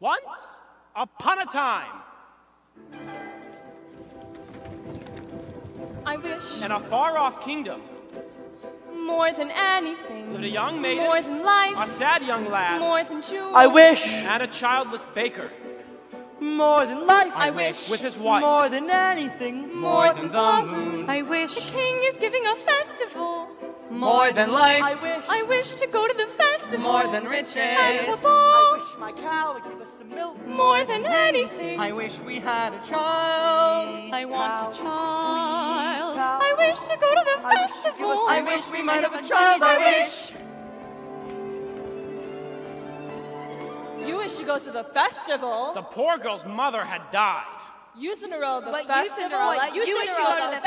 Once upon a time, I wish in a far-off kingdom, more than anything, lived a young maiden, more than a life, sad young lad, more than jewels. I wish and a childless baker, more than life. I wish with his wife, more than anything. more than the moon, I wish the king is giving a festival. more than life, I wish to go to the festival. more than And riches. the I ball, wish my cow would give us some milk. more than anything. I wish we had a child. I want cow, a child. squeeze cow. I wish to go to the I wish to give festival. us I wish we might have a child. I wish. You wish to go to the festival. the poor girl's mother had died. You, Cinderella, the But you, festival. Cinderella, you wish to go to the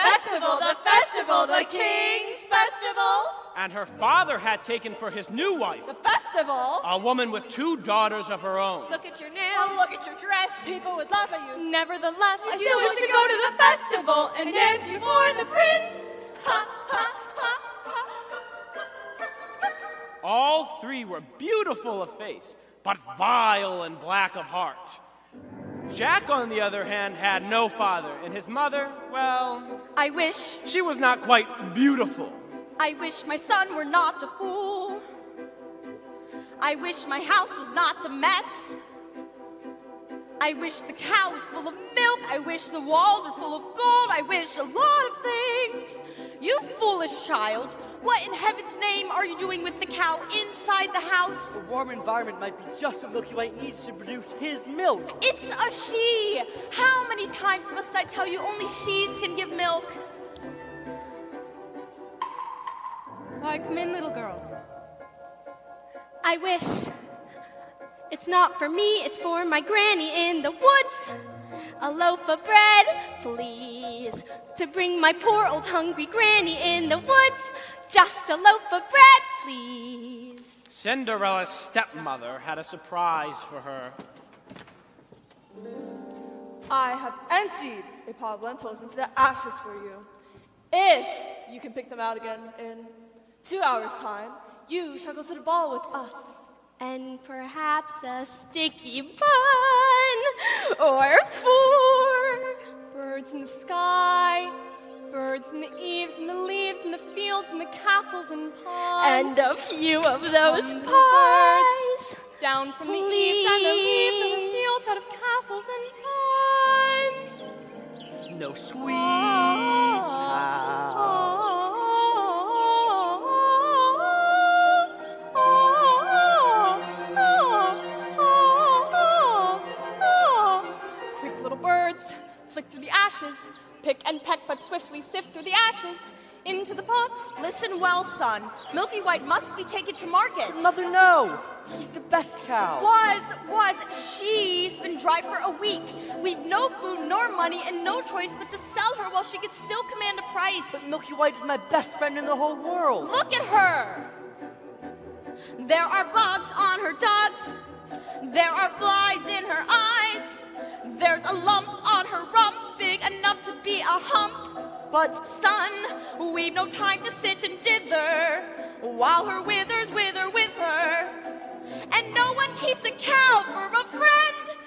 festival, the king's festival. And her father had taken for his new wife The festival. a woman with 2 daughters of her own. Look at your nails. Look at your dress. People would laugh at you. Nevertheless, I still wish to go to the festival and dance before the prince. Ha, ha, ha, ha. All 3 were beautiful of face, but vile and black of heart. Jack, on the other hand, had no father, and his mother, well, I wish, she was not quite beautiful. I wish my son were not a fool. I wish my house was not a mess. I wish the cow was full of milk. I wish the walls are full of gold. I wish a lot of things. You foolish child, what in heaven's name are you doing with the cow inside the house? A warm environment might be just what Milky White needs to produce his milk. It's a she. How many times must I tell you only she's can give milk? Why, come in, little girl. I wish it's not for me, it's for my granny in the woods. A loaf of bread, please, to bring my poor old hungry granny in the woods. Just a loaf of bread, please. Cinderella's stepmother had a surprise for her. I have emptied a pot of lentils into the ashes for you. If you can pick them out again in 2 hours' time, you shall go to the ball with us. And perhaps a sticky bun or 4. Birds in the sky, birds in the eaves and the leaves and the fields and the castles and ponds. And a few of those Hummingbirds pies. down from the eaves and the leaves of the fields out of castles and ponds. No squeeze pal. Quick little birds, flick through the ashes, pick and peck but swiftly sift through the ashes into the pot. Listen well, son. Milky White must be taken to market. Mother, no. He's the best cow. She's been dry for a week. We've no food nor money and no choice but to sell her while she could still command a price. But Milky White is my best friend in the whole world. Look at her. There are bugs on her dugs. There are flies in her eyes. There's a lump on her rump, big enough to be a hump. But Son, we've no time to sit and dither while her withers wither with her. And no one keeps a cow for a friend.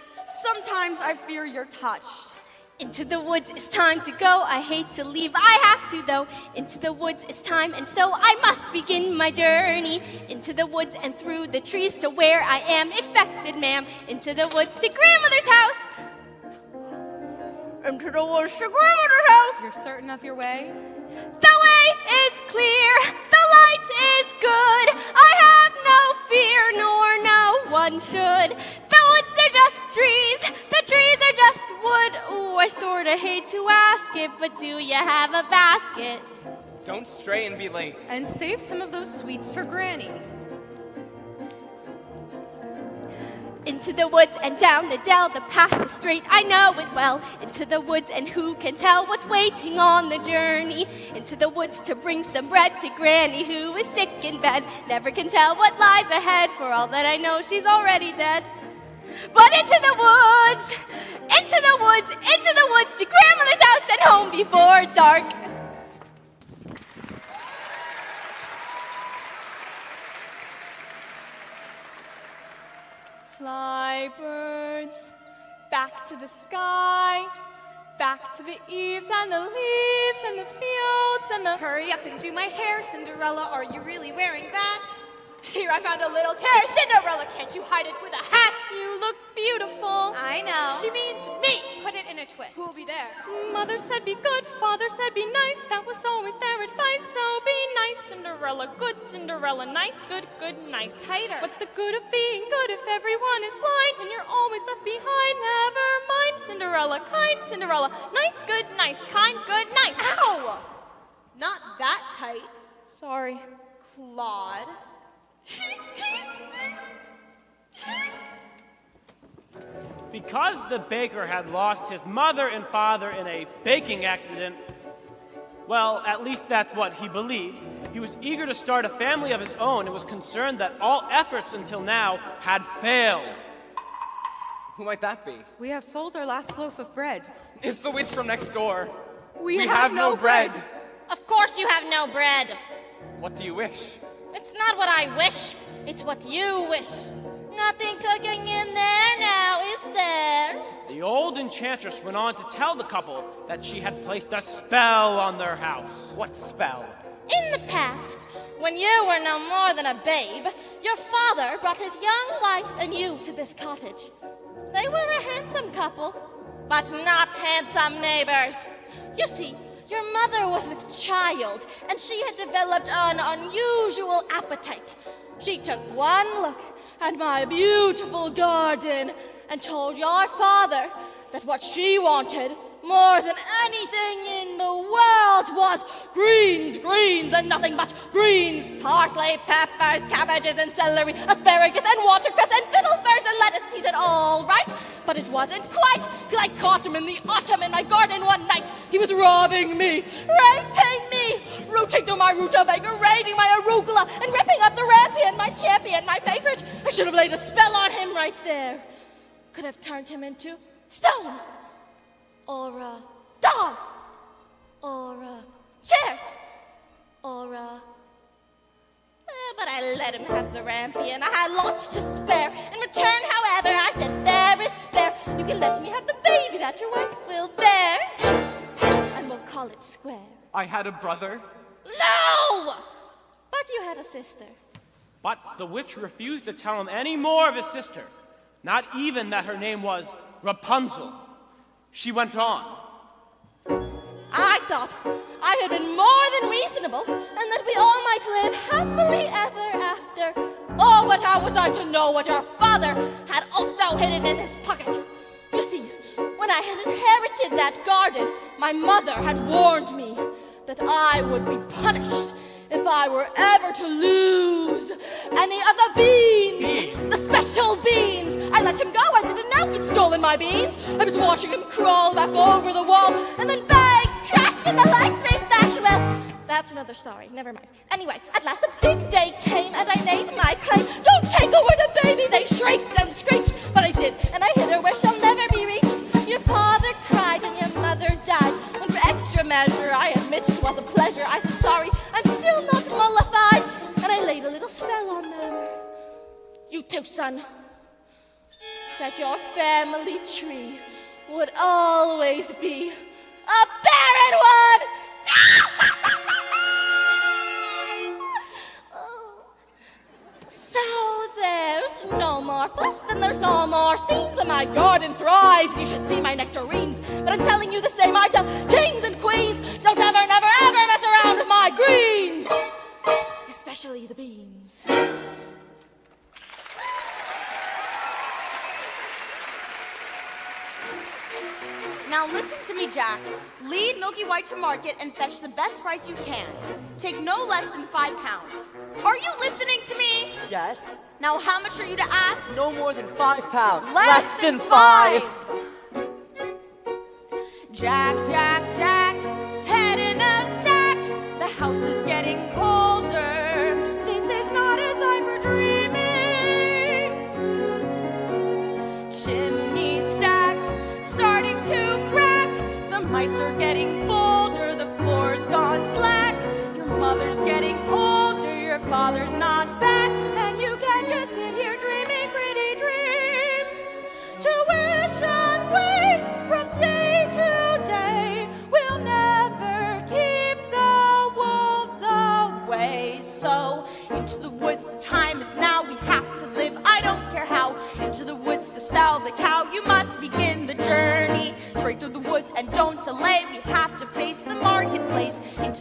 Sometimes I fear you're touched. Into the woods, it's time to go. I hate to leave, I have to though. Into the woods, it's time, and so I must begin my journey. Into the woods and through the trees to where I am expected, ma'am. Into the woods to grandmother's house. Into the woods to grandmother's house. You're certain of your way? The way is clear, the light is good. I have no fear, nor no one should. The woods are just trees, the trees are just wood. Ooh, I sorta hate to ask it, but do you have a basket? Don't stray and be late. And save some of those sweets for Granny. Into the woods and down the dell, the path is straight, I know it well. Into the woods and who can tell what's waiting on the journey. Into the woods to bring some bread to Granny who is sick in bed. Never can tell what lies ahead, for all that I know she's already dead. But into the woods, into the woods, into the woods to grandmother's house and home before dark. Fly, birds, back to the sky, back to the eaves and the leaves and the fields and the... Hurry up and do my hair, Cinderella. Are you really wearing that? Here, I found a little tear. Cinderella, can't you hide it with a hat? You look beautiful. I know. She means me. Put it in a twist. Who'll be there? Mother said be good, father said be nice. That was always their advice, so be nice, Cinderella. Good Cinderella, nice, good, good, nice. Tighter. What's the good of being good if everyone is blind and you're always left behind? Never mind, Cinderella, kind Cinderella. Nice, good, nice, kind, good, nice. Ow! Not that tight, Sorry. Claude. Because the baker had lost his mother and father in a baking accident, well, at least that's what he believed, he was eager to start a family of his own and was concerned that all efforts until now had failed. Who might that be? We have sold our last loaf of bread. It's the witch from next door. We have no bread. Of course you have no bread. What do you wish? It's not what I wish, it's what you wish. Nothing cooking in there now, is there? The old enchantress went on to tell the couple that she had placed a spell on their house. What spell? In the past, when you were no more than a babe, your father brought his young wife and you to this cottage. They were a handsome couple, but not handsome neighbors. You see, your mother was with child, and she had developed an unusual appetite. She took one look at my beautiful garden and told your father that what she wanted more than anything in the world was greens, greens, and nothing but greens. Parsley, peppers, cabbages, and celery, asparagus, and watercress, and fiddlebirds, and lettuce. He said, all right, but it wasn't quite, because I caught him in the autumn in my garden one night. He was robbing me, raping me, rooting through my rutabaga, raiding my arugula, and ripping up the rampion, my champion, my favorite. I should have laid a spell on him right there. Could have turned him into stone, or a dog, or a chair, or a... But I let him have the rampion. I had lots to spare. In return, however, I said, fair is fair. You can let me have the baby that your wife will bear, and we'll call it square. I had a brother. No! But you had a sister. But the witch refused to tell him any more of his sister, not even that her name was Rapunzel. She went on. I thought I had been more than reasonable, and that we all might live happily ever after. Oh, but how was I to know what your father had also hidden in his pocket? You see, when I had inherited that garden, my mother had warned me that I would be punished if I were ever to lose any of the beans, the special beans. I let him go. I didn't know he'd stolen my beans. I was watching him crawl back over the wall and then bang, crash in the lightning flash. Well, that's another story. Never mind. Anyway, at last the big day came and I made my claim. Don't take away the baby, they shrieked and screeched. But I did, and I hid her where she'll never be reached. Your father cried and your mother died. And for extra measure, I admit it was a pleasure. I said sorry, I'm still not mollified. And I laid a little spell on them. You too, son. That your family tree would always be a barren one. So there's no more fuss and there's no more scenes, and my garden thrives. You should see my nectarines. But I'm telling you the same I tell kings and queens. Don't ever, never, ever mess around with my greens, especially the beans. Now listen to me, Jack. Lead Milky White to market and fetch the best price you can. Take no less than 5 pounds. Are you listening to me? Yes. Now how much are you to ask? No more than 5 pounds. Less than 5. Jack, Jack, Jack, head in a sack. The house is getting colder. This is not a time for dreaming. Chimney stack starting to crack. The mice are getting bolder. The floor's gone slack. Your mother's getting older. Your father's not back. And you can't just sit here dreaming pretty dreams.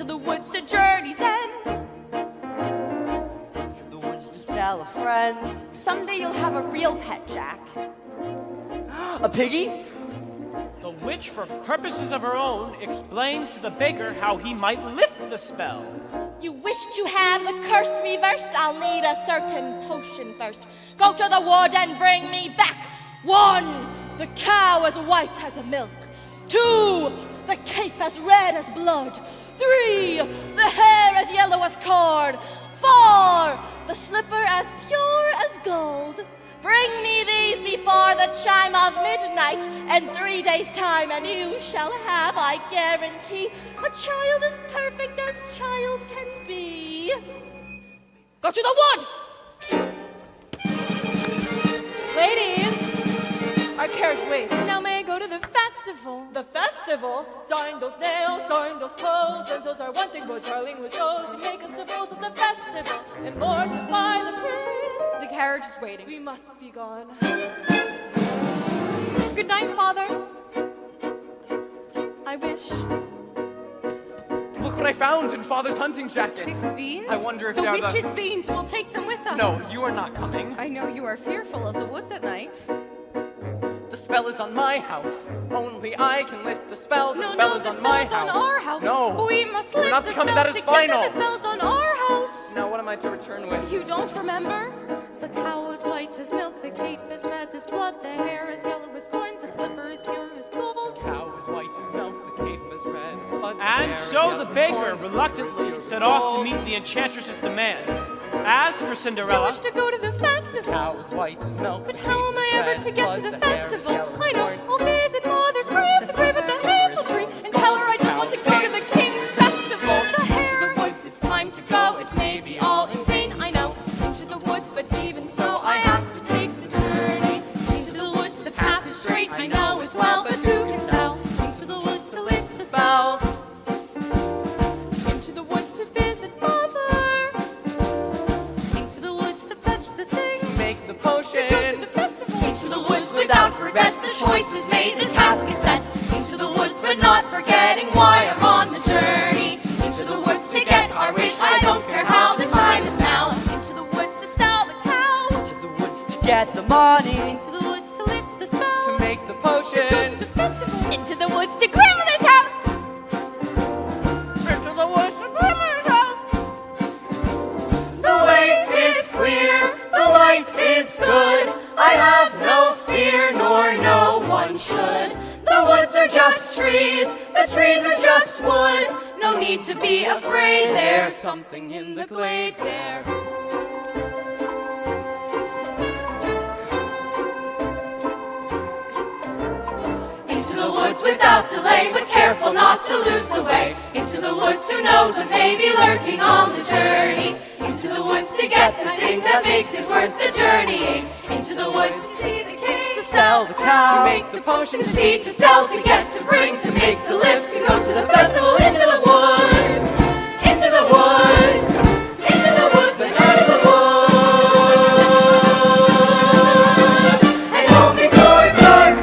into the woods to journey's end. To the woods to sell a friend. Someday you'll have a real pet, Jack. A piggy? The witch, for purposes of her own, explained to the baker how he might lift the spell. You wish to have the curse reversed? I'll need a certain potion first. Go to the wood and bring me back. 1, the cow as white as milk. 2, the cape as red as blood. 3, the hair as yellow as corn. 4, the slipper as pure as gold. Bring me these before the chime of midnight, and 3 days' time, and you shall have, I guarantee, a child as perfect as child can be. Go to the wood! Ladies, our carriage waits. Now may I go to the festival? The festival, darn those nails, darn those clothes, and those are one thing, but darling, with those you make us the rules of the festival, and mortify the prince. The carriage is waiting. We must be gone. Good night, Father. I wish. Look what I found in Father's hunting jacket. 6 beans? I wonder if The they are witch's beans, we'll take them with us. No, you are not coming. I know you are fearful of the woods at night. The spell is on my house. Only I can lift the spell. The No, spell no, is the on my spell's house. on our house. No. We must We're lift not the coming. spell That is together. final. The spell's on our house. Now what am I to return with? You don't remember? The cow is white as milk, the cape is red as blood, the hair is yellow as corn, the slipper is pure as gold. Cow is white as milk, the cape is red as blood. the And hair is so yellow the as baker corn, the reluctantly slipper is set pure as off to gold. meet the enchantress's demands. As for I Cinderella, wish to go to the festival. Cow is white as milk. But the how am cape I is ever red to as get to blood, the the hair is festival? yellow as I know, corn. I'll visit Mother's grave, the grave at the hazel tree, and tell her I just want to go to the king's festival. Into the woods, it's time to go. It may be all in vain, I know. Into the woods, but even so, I have to take the journey. Into the woods, the path is straight, I know it well, but who can tell? Into the woods to lift the spell. Into the woods to visit Mother. Into the woods to fetch the things. To make the To go to potion. the festival. Into the woods without regrets, the choice is made, the task is set. Into the woods, but not forgetting why I'm on the journey. Into the woods to get our wish, I don't care how, the time is now. Into the woods to sell the cow. To the woods to get the money. Into the woods to lift the spell. To make the potion. The festival. Into the woods to grandmother's house! Into the woods to grandmother's house! The way is clear, the light is good. I have no fear, nor no one should. The woods are just trees, the trees are just wood. No need to be afraid, there's something in the glade there. Into the woods without delay, but careful not to lose the way. Into the woods, who knows what may be lurking on the journey. Into the woods to get the thing that makes it worth the journeying. Into the woods to see the king, to sell the cow, To make the potion. to see, to sell, to get, to bring, to make, to lift, to go to the festival. Into the woods, into the woods, into the woods and out of the woods, and home before dark.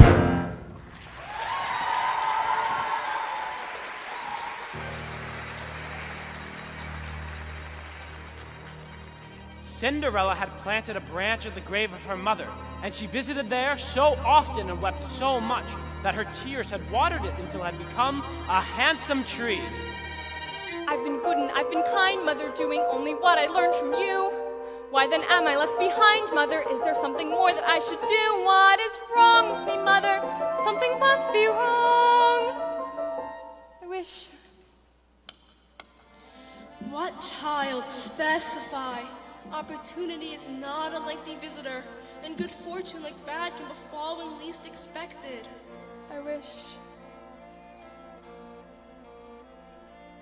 Cinderella had planted a branch at the grave of her mother, and she visited there so often and wept so much that her tears had watered it until it had become a handsome tree. I've been good and I've been kind, Mother, doing only what I learned from you. Why then am I left behind, Mother? Is there something more that I should do? What is wrong with me, Mother? Something must be wrong. I wish. What child specify? Opportunity is not a lengthy visitor, and good fortune like bad can befall when least expected. I wish.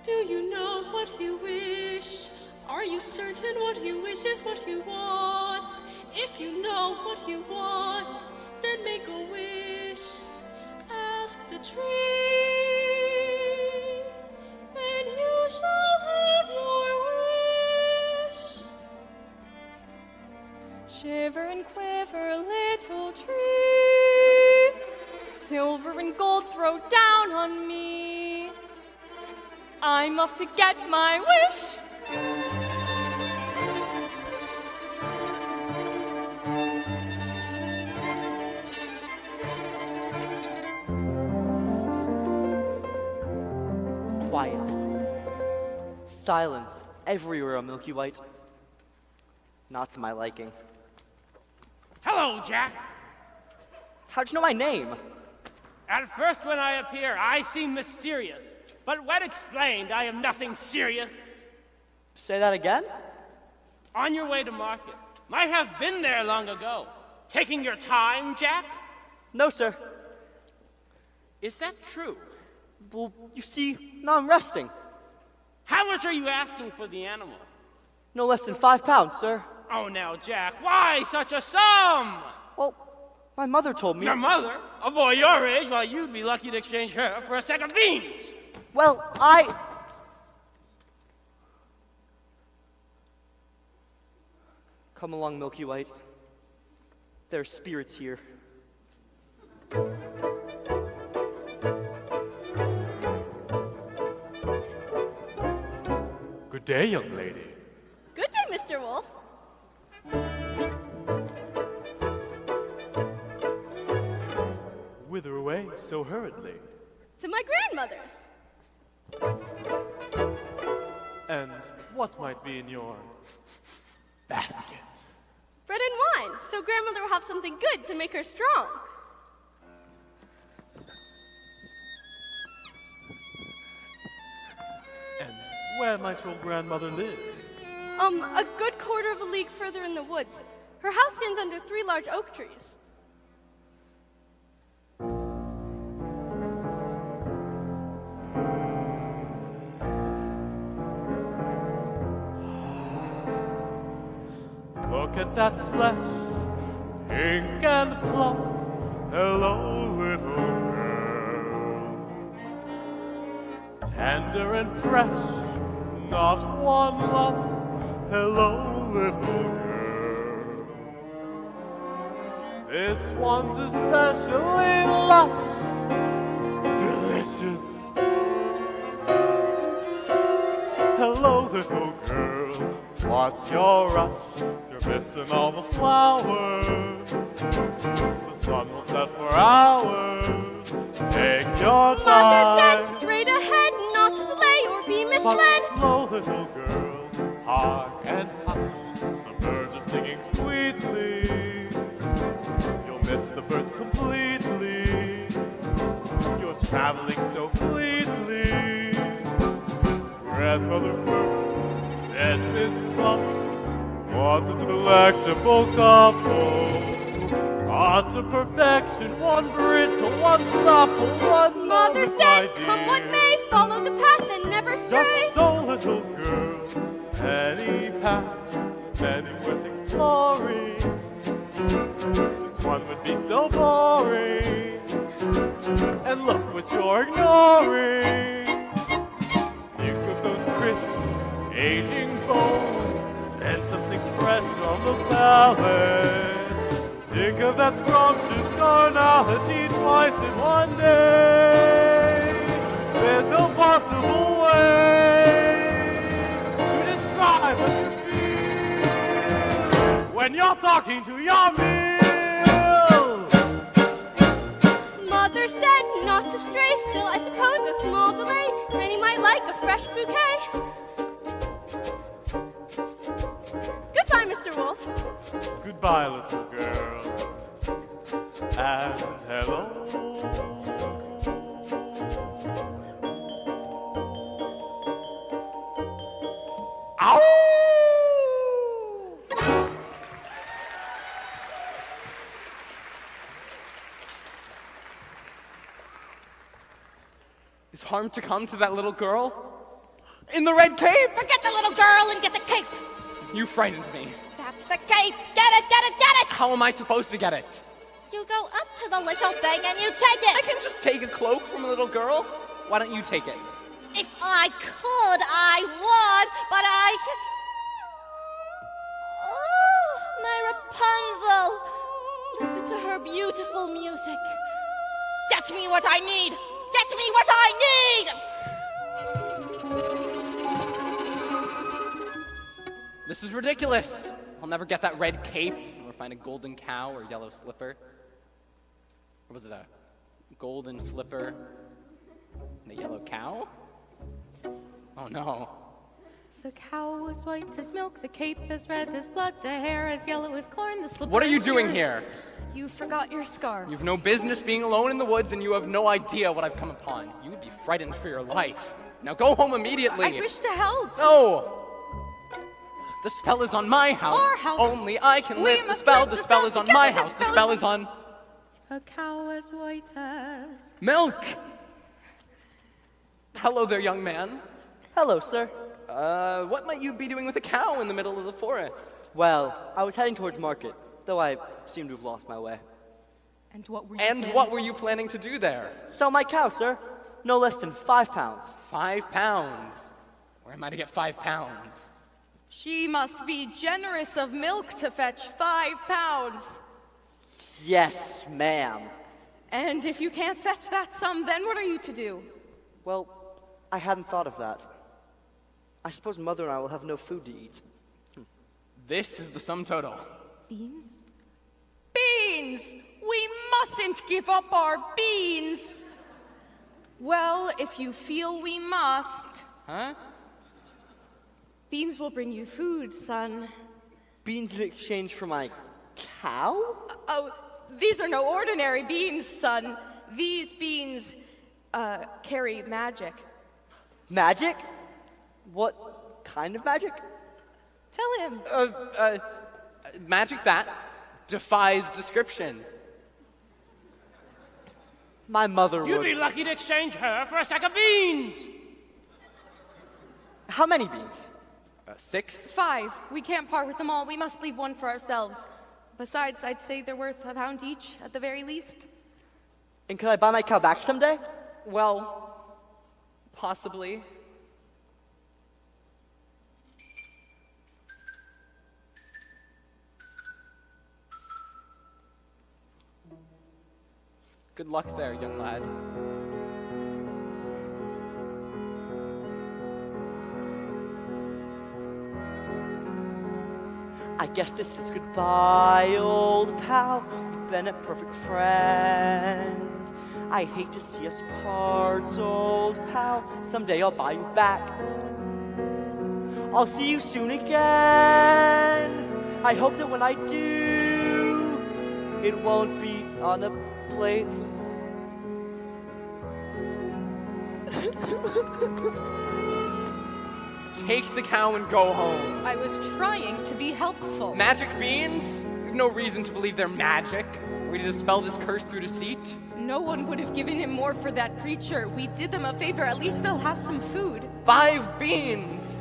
Do you know what you wish? Are you certain what you wish is what you want? If you know what you want, then make a wish. Ask the tree, and you shall have your wish. Shiver and quiver, little tree. Silver and gold throw down on me. I'm off to get my wish. Quiet. Silence everywhere on Milky White. Not to my liking. Hello, Jack. How'd you know my name? At first when I appear, I seem mysterious. But when explained, I am nothing serious. Say that again? On your way to market. Might have been there long ago. Taking your time, Jack? No, sir. Is that true? Well, you see, now I'm resting. How much are you asking for the animal? No less than 5 pounds, sir. Oh, now, Jack, why such a sum? Well, my mother told me... Your mother? A boy your age? Well, you'd be lucky to exchange her for a sack of beans. Well, Come along, Milky White. There are spirits here. Good day, young lady. Good day, Mr. Wolf. Whither away so hurriedly? To my grandmother's. And what might be in your basket? Bread and wine, so grandmother will have something good to make her strong. And where might your grandmother live? A good quarter of a league further in the woods. Her house stands under 3 large oak trees. Look at that flesh, pink and plump. Hello, little girl. Tender and fresh, not one lump. Hello, little girl. This one's especially lush, delicious. Hello, little girl. What's your rush? You're missing all the flowers. The sun will set for hours. Take your time. Mother said straight ahead, not to delay or be misled. But slow, little girl, hark and hush. The birds are singing sweetly. You'll miss the birds completely. You're traveling so fleetly. Grandmother first, then Miss Plum. What a delectable couple. Ah, to perfection, one brittle, one supple, one Mother lovely, said, my come what dear. may, follow the path and never stray. Just so, little girl, any path, any worth exploring. This one would be so boring. And look what you're ignoring. Think of those crisp, aging bones, and something fresh on the palate. Think of that scrumptious carnality twice in one day. There's no possible way to describe what you feel when you're talking to your meal. Mother said not to stray, still I suppose a small delay. Granny might like a fresh bouquet. Goodbye, Mr. Wolf. Goodbye, little girl. And hello. Ow! Is harm to come to that little girl? In the red cape? Forget the little girl and get the cape. You frightened me. That's the cape. Get it, get it, get it. How am I supposed to get it? You go up to the little thing and you take it. I can just take a cloak from a little girl. Why don't you take it? If I could, I would, but I can... Oh, my Rapunzel. Listen to her beautiful music. Get me what I need. Get me what I need. This is ridiculous. I'll never get that red cape or find a golden cow or yellow slipper. Or was it a golden slipper and a yellow cow? Oh no. The cow was white as milk, the cape as red as blood, the hair as yellow as corn, the slipper. What are you as doing yours. here? You forgot your scarf. You've no business being alone in the woods and you have no idea what I've come upon. You would be frightened for your life. Now go home immediately. I wish to help. No! The spell is on my house. Our house. Only I can We lift the must spell. lift The the spell spell is on together. my The house. The spell spell is is on... A cow as white as... Milk! Hello there, young man. Hello, sir. What might you be doing with a cow in the middle of the forest? Well, I was heading towards market, though I seem to have lost my way. And what were you planning to do there? Sell my cow, sir. No less than 5 pounds. 5 pounds? Where am I to get 5 pounds? She must be generous of milk to fetch 5 pounds. Yes, ma'am. And if you can't fetch that sum, then what are you to do? Well, I hadn't thought of that. I suppose Mother and I will have no food to eat. This is the sum total. Beans? Beans! We mustn't give up our beans! Well, if you feel we must. Huh? Beans will bring you food, son. Beans in exchange for my cow? Oh, these are no ordinary beans, son. These beans, carry magic. Magic? What kind of magic? Tell him. Magic that defies description. My mother You'd would... be lucky to exchange her for a sack of beans. How many beans? 6? 5. We can't part with them all. We must leave one for ourselves. Besides, I'd say they're worth a pound each, at the very least. And could I buy my cow back someday? Well, possibly. Good luck there, young lad. I guess this is goodbye, old pal. You've been a perfect friend. I hate to see us part, old pal. Someday I'll buy you back. I'll see you soon again. I hope that when I do, it won't be on a plate. Take the cow and go home. I was trying to be helpful. Magic beans? We've no reason to believe they're magic. Are we to dispel this curse through deceit? No one would have given him more for that creature. We did them a favor. At least they'll have some food. 5 beans!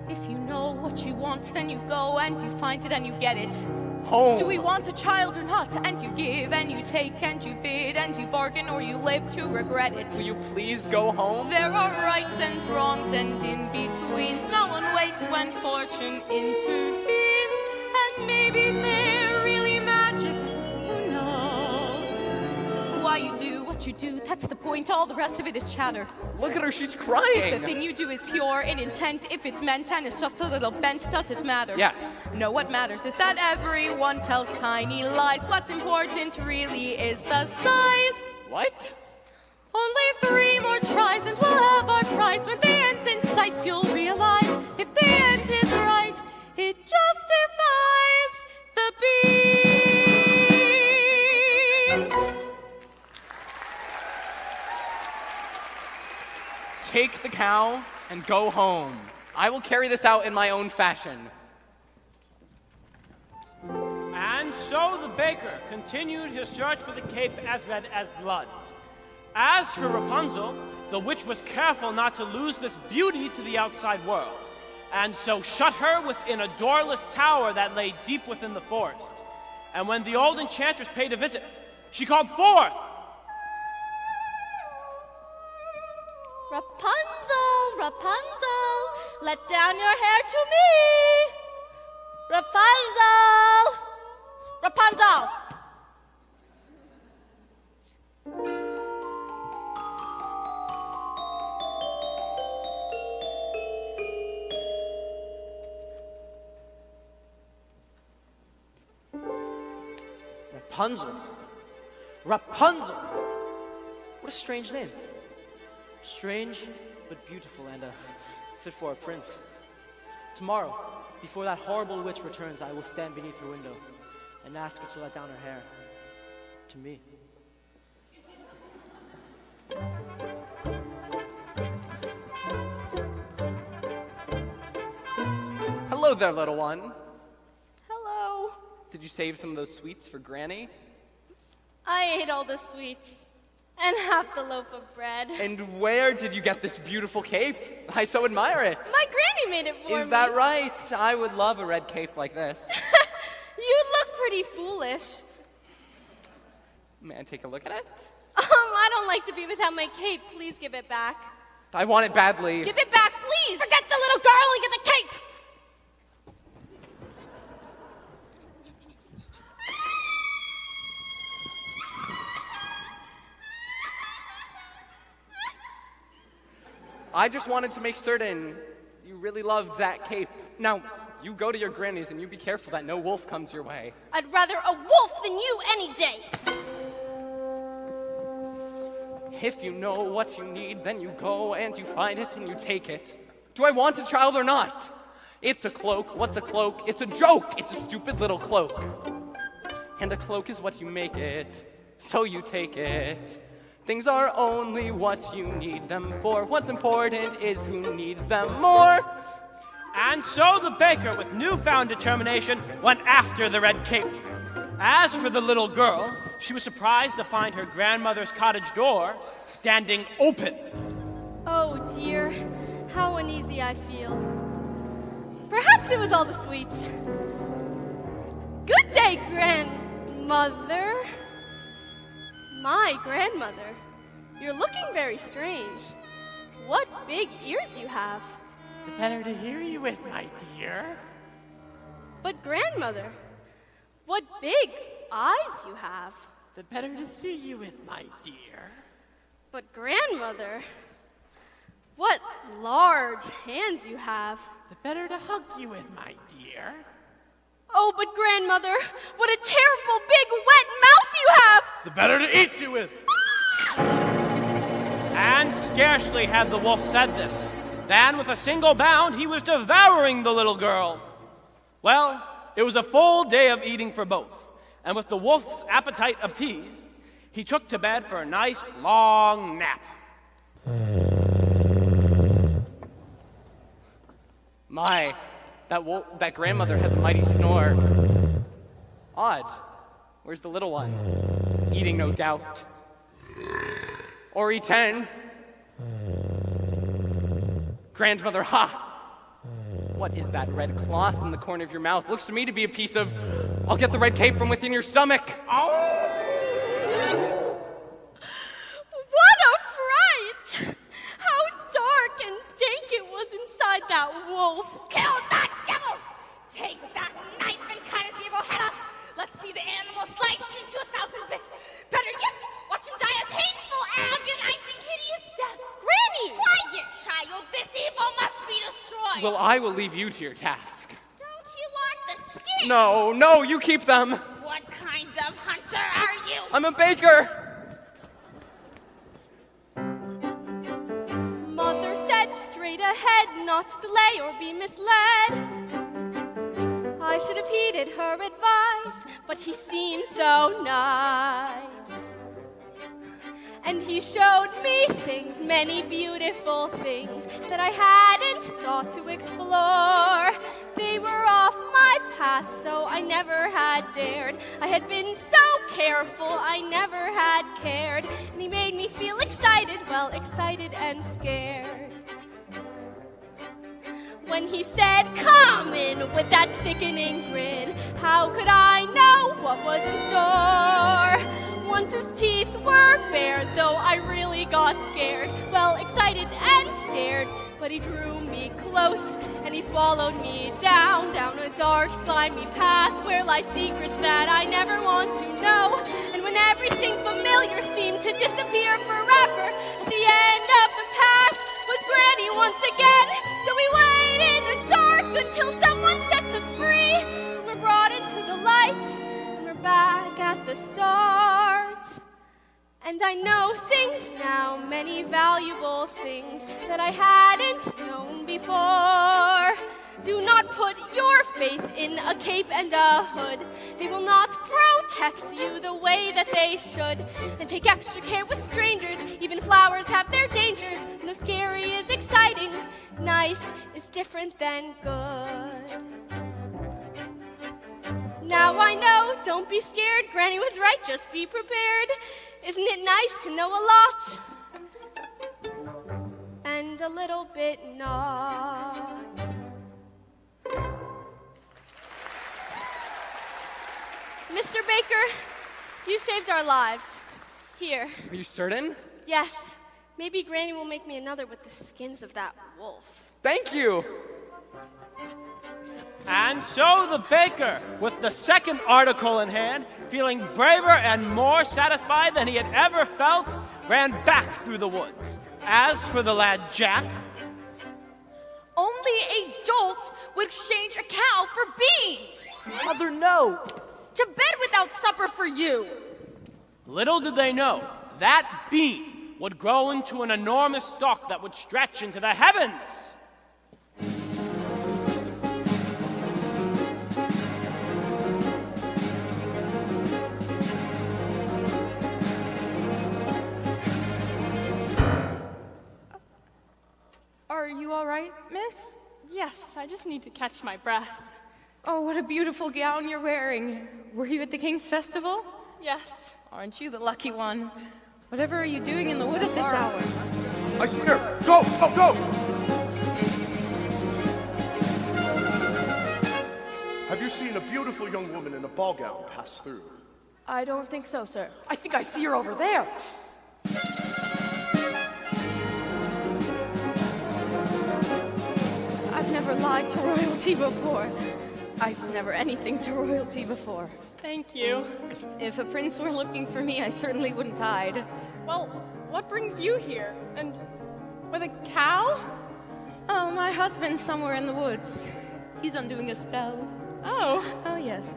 If you know what you want, then you go and you find it and you get it. Home. Do we want a child or not? And you give and you take and you bid and you bargain, or you live to regret it. Will you please go home? There are rights and wrongs and in-betweens. No one waits when fortune intervenes. And maybe they're really magic. Who knows? Why you do what you do, that's the point. All the rest of it is chatter. Look at her, she's The crying. thing you do is pure in intent. If it's meant and it's just a little bent, does it matter? Yes. No, what matters is that everyone tells tiny lies. What's important really is the size. What? Only 3 more tries and we'll have our prize. When the end's in sight, you'll realize if the end is right, it justifies the beans. Take the cow and go home. I will carry this out in my own fashion. And so the baker continued his search for the cape as red as blood. As for Rapunzel, the witch was careful not to lose this beauty to the outside world, and so shut her within a doorless tower that lay deep within the forest. And when the old enchantress paid a visit, she called forth, Rapunzel, Rapunzel, let down your hair to me. Rapunzel, Rapunzel. Rapunzel. Rapunzel! What a strange name. Strange, but beautiful, and fit for a prince. Tomorrow, before that horrible witch returns, I will stand beneath her window and ask her to let down her hair to me. Hello there, little one. Hello. Did you save some of those sweets for Granny? I ate all the sweets and half the loaf of bread. And where did you get this beautiful cape? I so admire it. My granny made it for me. Is that right? I would love a red cape like this. You look pretty foolish. May I take a look at it? I don't like to be without my cape. Please give it back. I want it badly. Give it back, please. Forget the little girl and get the cape! I just wanted to make certain you really loved that cape. Now, you go to your granny's and you be careful that no wolf comes your way. I'd rather a wolf than you any day. If you know what you need, then you go and you find it and you take it. Do I want a child or not? It's a cloak. What's a cloak? It's a joke. It's a stupid little cloak. And a cloak is what you make it, so you take it. Things are only what you need them for. What's important is who needs them more. And so the baker, with newfound determination, went after the red cape. As for the little girl, she was surprised to find her grandmother's cottage door standing open. Oh dear, how uneasy I feel. Perhaps it was all the sweets. Good day, grandmother. My grandmother, you're looking very strange. What big ears you have. The better to hear you with, my dear. But grandmother, what big eyes you have. The better to see you with, my dear. But grandmother, what large hands you have. The better to hug you with, my dear. Oh, but grandmother, what a terrible big wet mouth you have! The better to eat you with. And scarcely had the wolf said this, than with a single bound he was devouring the little girl. Well, it was a full day of eating for both, and with the wolf's appetite appeased, he took to bed for a nice long nap. My, that grandmother has a mighty snore. Odd. Where's the little one? Eating, no doubt. Or eaten. Grandmother, ha! What is that red cloth in the corner of your mouth? Looks to me to be a piece of... I'll get the red cape from within your stomach. What a fright! How dark and dank it was inside that wolf. Kill that devil! Take that knife and cut his evil head off! Let's see the animal sliced into 1,000 bits! Better yet, watch him die a painful, agonizing, hideous death! Granny! Quiet, child! This evil must be destroyed! Well, I will leave you to your task. Don't you want the skin? No, you keep them. What kind of hunter are you? I'm a baker. Mother said straight ahead, not to delay or be misled. I should have heeded her advice, but he seemed so nice. And he showed me things, many beautiful things that I hadn't thought to explore. They were off my path, so I never had dared. I had been so careful, I never had cared. And he made me feel excited, well, excited and scared. When he said, come in, with that sickening grin, how could I know what was in store? Once his teeth were bare, though I really got scared. Well, excited and scared, but he drew me close, and he swallowed me down a dark, slimy path where lie secrets that I never want to know. And when everything familiar seemed to disappear forever, at the end of the path was Granny once again. So we wait in the dark until someone sets us free, and we're brought into the light, and we're back at the the start. And I know things now, many valuable things that I hadn't known before. Do not put your faith in a cape and a hood. They will not protect you the way that they should. And take extra care with strangers. Even flowers have their dangers. And though scary is exciting, nice is different than good. Now I know, don't be scared. Granny was right, just be prepared. Isn't it nice to know a lot? And a little bit not. Mr. Baker, you saved our lives. Here. Are you certain? Yes. Maybe Granny will make me another with the skins of that wolf. Thank you! And so the baker, with the second article in hand, feeling braver and more satisfied than he had ever felt, ran back through the woods. As for the lad Jack, Only a dolt would exchange a cow for beans. Mother, no! To bed without supper for you. little did they know, that bean would grow into an enormous stalk that would stretch into the heavens. Are you all right, miss? Yes, I just need to catch my breath. Oh, what a beautiful gown you're wearing. Were you at the King's Festival? Yes. Aren't you the lucky one? Whatever are you doing in the wood at this hour? I see her! Go! Go! Go! Have you seen a beautiful young woman in a ball gown pass through? I don't think so, sir. I think I see her over there. I've never lied to royalty before. I've never anything to royalty before. Thank you. If a prince were looking for me, I certainly wouldn't hide. Well, what brings you here? And with a cow? Oh, my husband's somewhere in the woods. He's undoing a spell. Oh. Oh, yes.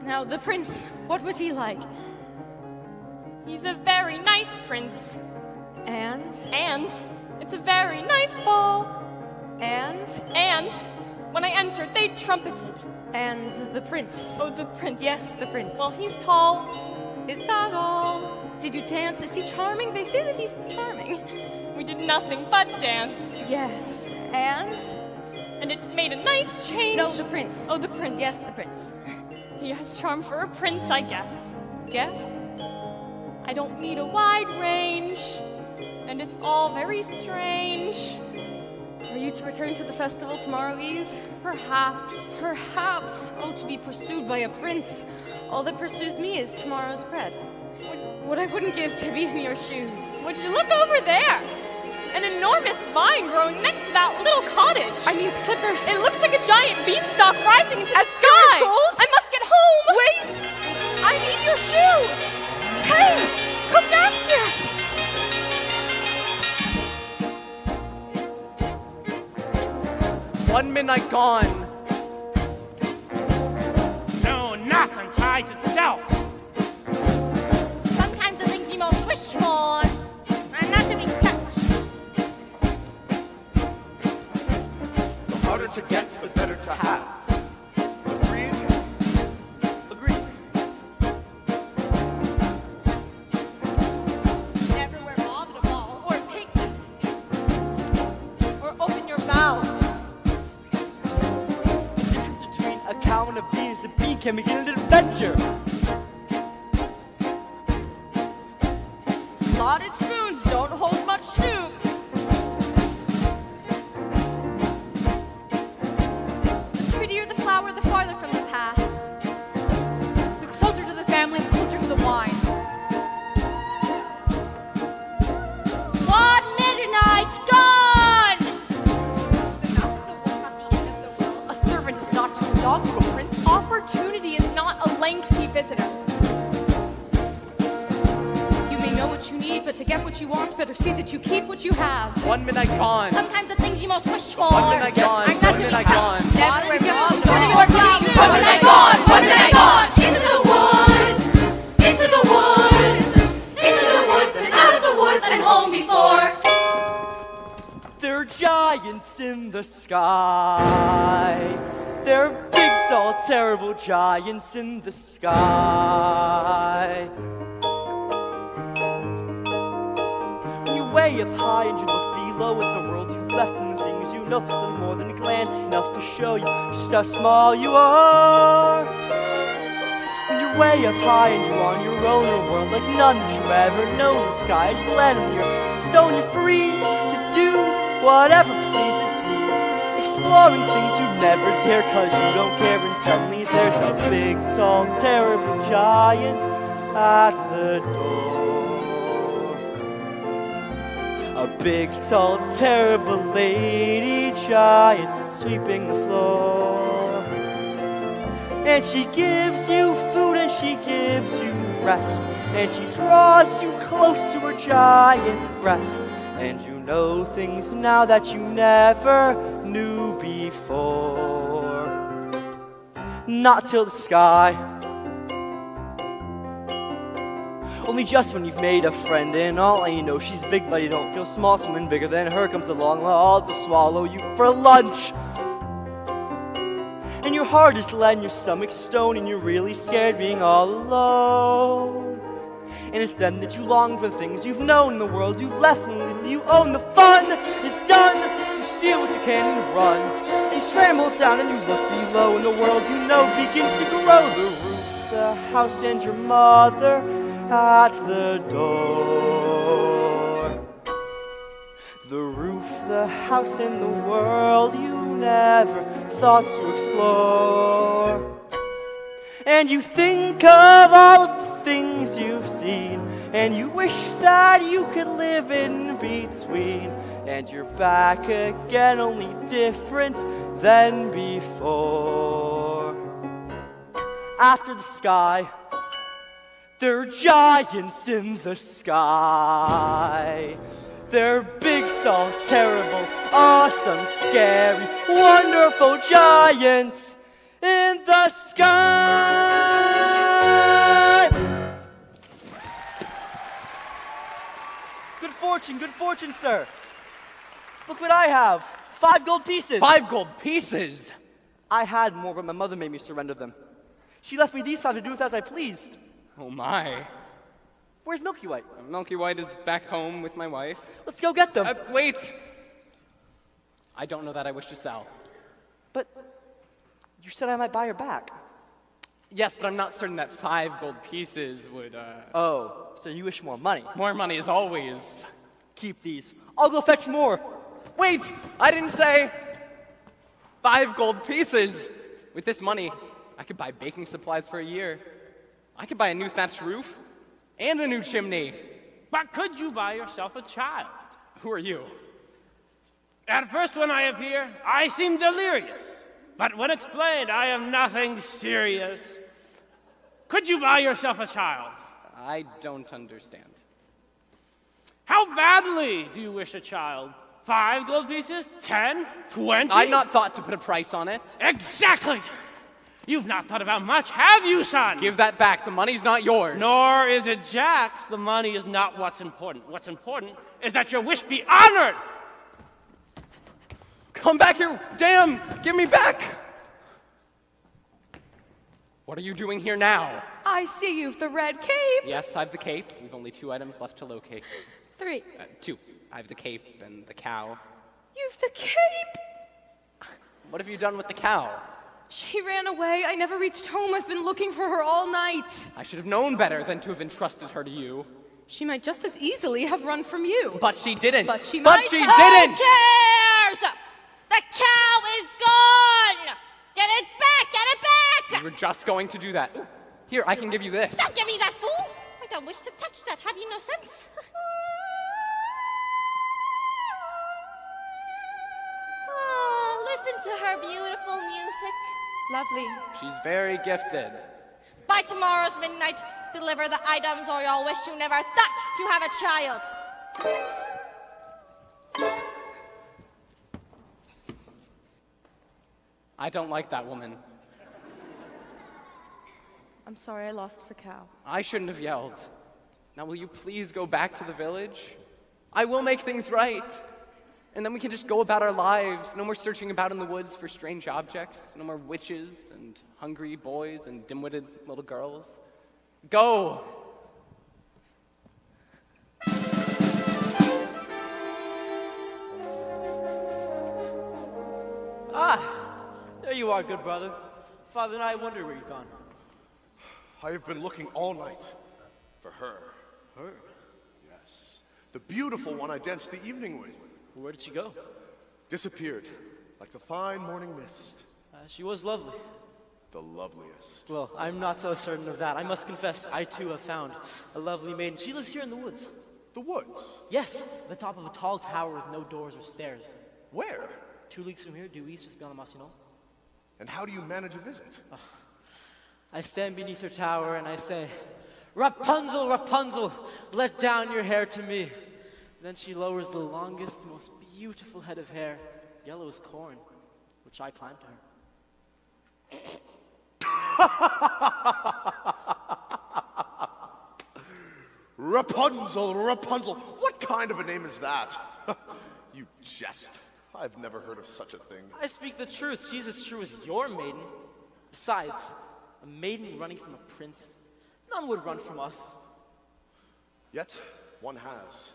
Now, the prince, what was he like? He's a very nice prince. And? And it's a very nice ball. And? And when I entered, they trumpeted. And the prince? Oh, the prince. Yes, the prince. Well, he's tall. Is that all? Did you dance? Is he charming? They say that he's charming. We did nothing but dance. Yes. And? And it made a nice change. No, the prince. Oh, the prince. Yes, the prince. He has charm for a prince, I guess. Yes? I don't need a wide range. And it's all very strange. Are you to return to the festival tomorrow eve? Perhaps. Perhaps. Oh, to be pursued by a prince. All that pursues me is tomorrow's bread. What I wouldn't give to be in your shoes. Would you look over there? An enormous vine growing next to that little cottage. I mean slippers. It looks like a giant beanstalk rising into the As sky. pure as gold? I must get home. Wait! I need your shoe! Hey! Come back here! One midnight gone. No, knot unties itself. Sometimes the things you most wish for are not to be touched. The harder to get, the better to have. Agreed? Agreed. Never wear mauve at a ball. Or pink. Or open your mouth. The difference between a cow and a bean is a bean can begin an adventure. Slotted spoons don't hold much soup. The prettier the flower, the farther from the path. The closer to the family, the closer to the wine. One midnight's gone! A servant is not just a dog to a prince. Opportunity is not a lengthy visitor. You may know what you need, but to get what you want, better see that you keep what you have. One midnight gone. Sometimes the things you most wish for One midnight gone. are not One to be midnight touched. gone. Never wear mauve. One midnight gone! One midnight gone! Into the woods! Into There are giants in the sky. There are big, tall, terrible giants in the sky. When you way up high and you look below at the world you've left and the things you know, a little more than a glance is enough to show you just how small you are. When you're way up high and you're on your own in a world like none that you've ever known, the sky is the land of your stone, you're free to do whatever pleases you, exploring things you'd never dare cause you don't care, and suddenly there's a big, tall, terrible giant at the door. A big, tall, terrible lady giant sweeping the floor. And she gives you food and she gives you rest, and she draws you close to her giant breast. And you know things now that you never knew before. Not till the sky. Only just when you've made a friend and all, and you know she's big but you don't feel small. Someone bigger than her comes along, all to swallow you for lunch. And your heart is lead and your stomach's stone, and you're really scared being all alone. And it's then that you long for the things you've known, the world you've left, and you own. The fun is done. You steal what you can and you run. And you scramble down and you look below, and the world you know begins to grow. The roof, the house, and your mother at the door. The roof, the house, and the world you never thought to explore. And you think of all of the things you've seen, and you wish that you could live in between. And you're back again, only different than before. After the sky, there are giants in the sky. They're big, tall, terrible, awesome, scary, wonderful giants in the sky. Good fortune, sir. Look what I have. 5 gold pieces. 5 gold pieces? I had more, but my mother made me surrender them. She left me these 5 to do with as I pleased. Oh my. Where's Milky White? Milky White is back home with my wife. Let's go get them. Wait! I don't know that I wish to sell. But you said I might buy her back. Yes, but I'm not certain that 5 gold pieces would, Oh, so you wish more money? More money is always... Keep these. I'll go fetch more. Wait! I didn't say 5 gold pieces! With this money, I could buy baking supplies for a year. I could buy a new thatched roof and a new chimney. But could you buy yourself a child? Who are you? At first when I appear, I seem delirious. But when explained, I am nothing serious. Could you buy yourself a child? I don't understand. How badly do you wish a child? 5 gold pieces? 10? 20? I've not thought to put a price on it. Exactly! You've not thought about much, have you, son? Give that back. The money's not yours. Nor is it Jack's. The money is not what's important. What's important is that your wish be honored. Come back here. Damn! Give me back! What are you doing here now? I see you've the red cape. Yes, I've the cape. We've only 2 items left to locate. 3. 2. I have the cape and the cow. You've the cape. What have you done with the cow? She ran away. I never reached home. I've been looking for her all night. I should have known better than to have entrusted her to you. She might just as easily have run from you. But she didn't. But she But might she have. didn't! Who cares? The cow is gone! Get it back! Get it back! We were just going to do that. Here, I can give you this. Don't give me that, fool! I don't wish to touch that. Have you no sense? Oh, listen to her beautiful music. Lovely. She's very gifted. By tomorrow's midnight, deliver the items or you'll wish you never thought to have a child. I don't like that woman. I'm sorry I lost the cow. I shouldn't have yelled. Now will you please go back to the village? I will make things right. And then we can just go about our lives. No more searching about in the woods for strange objects. No more witches and hungry boys and dim-witted little girls. Go! There you are, good brother. Father and I wonder where you've gone. I have been looking all night for her. Her? Yes. The beautiful one I danced the evening with. Where did she go? Disappeared, like the fine morning mist. She was lovely. The loveliest. Well, I'm not so certain of that. I must confess, I too have found a lovely maiden. She lives here in the woods. The woods? Yes, at the top of a tall tower with no doors or stairs. Where? 2 leagues from here, due east, just beyond the Massillon. And how do you manage a visit? I stand beneath her tower and I say, Rapunzel, Rapunzel, let down your hair to me. Then she lowers the longest, most beautiful head of hair, yellow as corn, which I climb to her. Rapunzel, Rapunzel, what kind of a name is that? You jest. I've never heard of such a thing. I speak the truth. She's as true as your maiden. Besides, a maiden running from a prince, none would run from us. Yet, one has.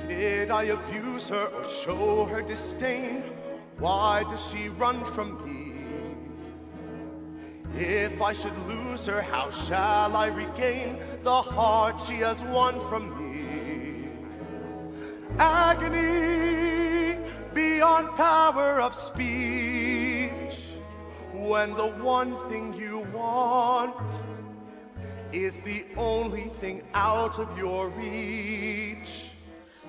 Did I abuse her or show her disdain? Why does she run from me? If I should lose her, how shall I regain the heart she has won from me? Agony beyond power of speech, when the one thing you want is the only thing out of your reach.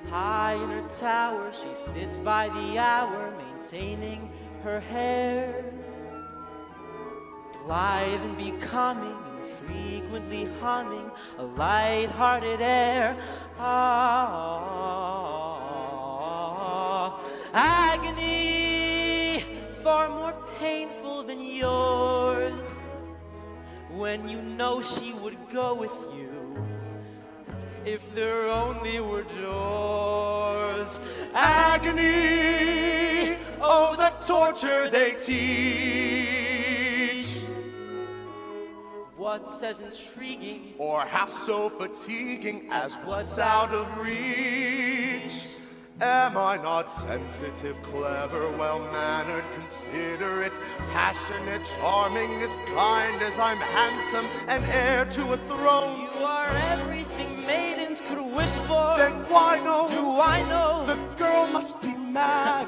High in her tower, she sits by the hour, maintaining her hair. Blithe and becoming, and frequently humming a light-hearted air. Agony far more painful than yours, when you know she would go with you if there only were doors. Agony, oh, the torture they teach. What's as intriguing or half so fatiguing as what's out of reach? Am I not sensitive, clever, well-mannered, considerate, passionate, charming, as kind as I'm handsome, and heir to a throne? You are everything maidens could wish for. Then why no? Do I know? The girl must be mad.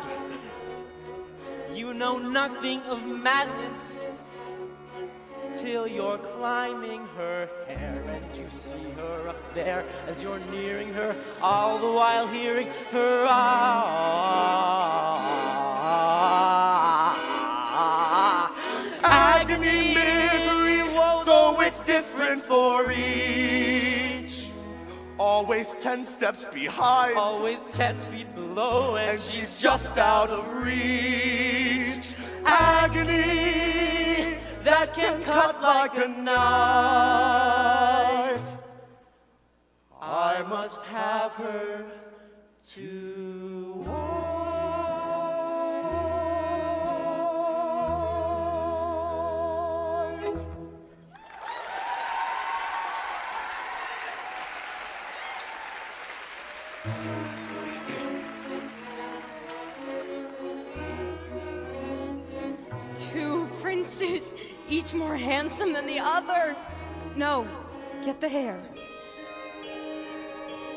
You know nothing of madness till you're climbing her hair and you see her up there as you're nearing her, all the while hearing her agony, misery, woe, though it's different for each. Always 10 steps behind, always 10 feet below, and she's just out of reach. Agony that can cut like a knife. I must have her to wife. Two princes, each more handsome than the other. No, get the hair.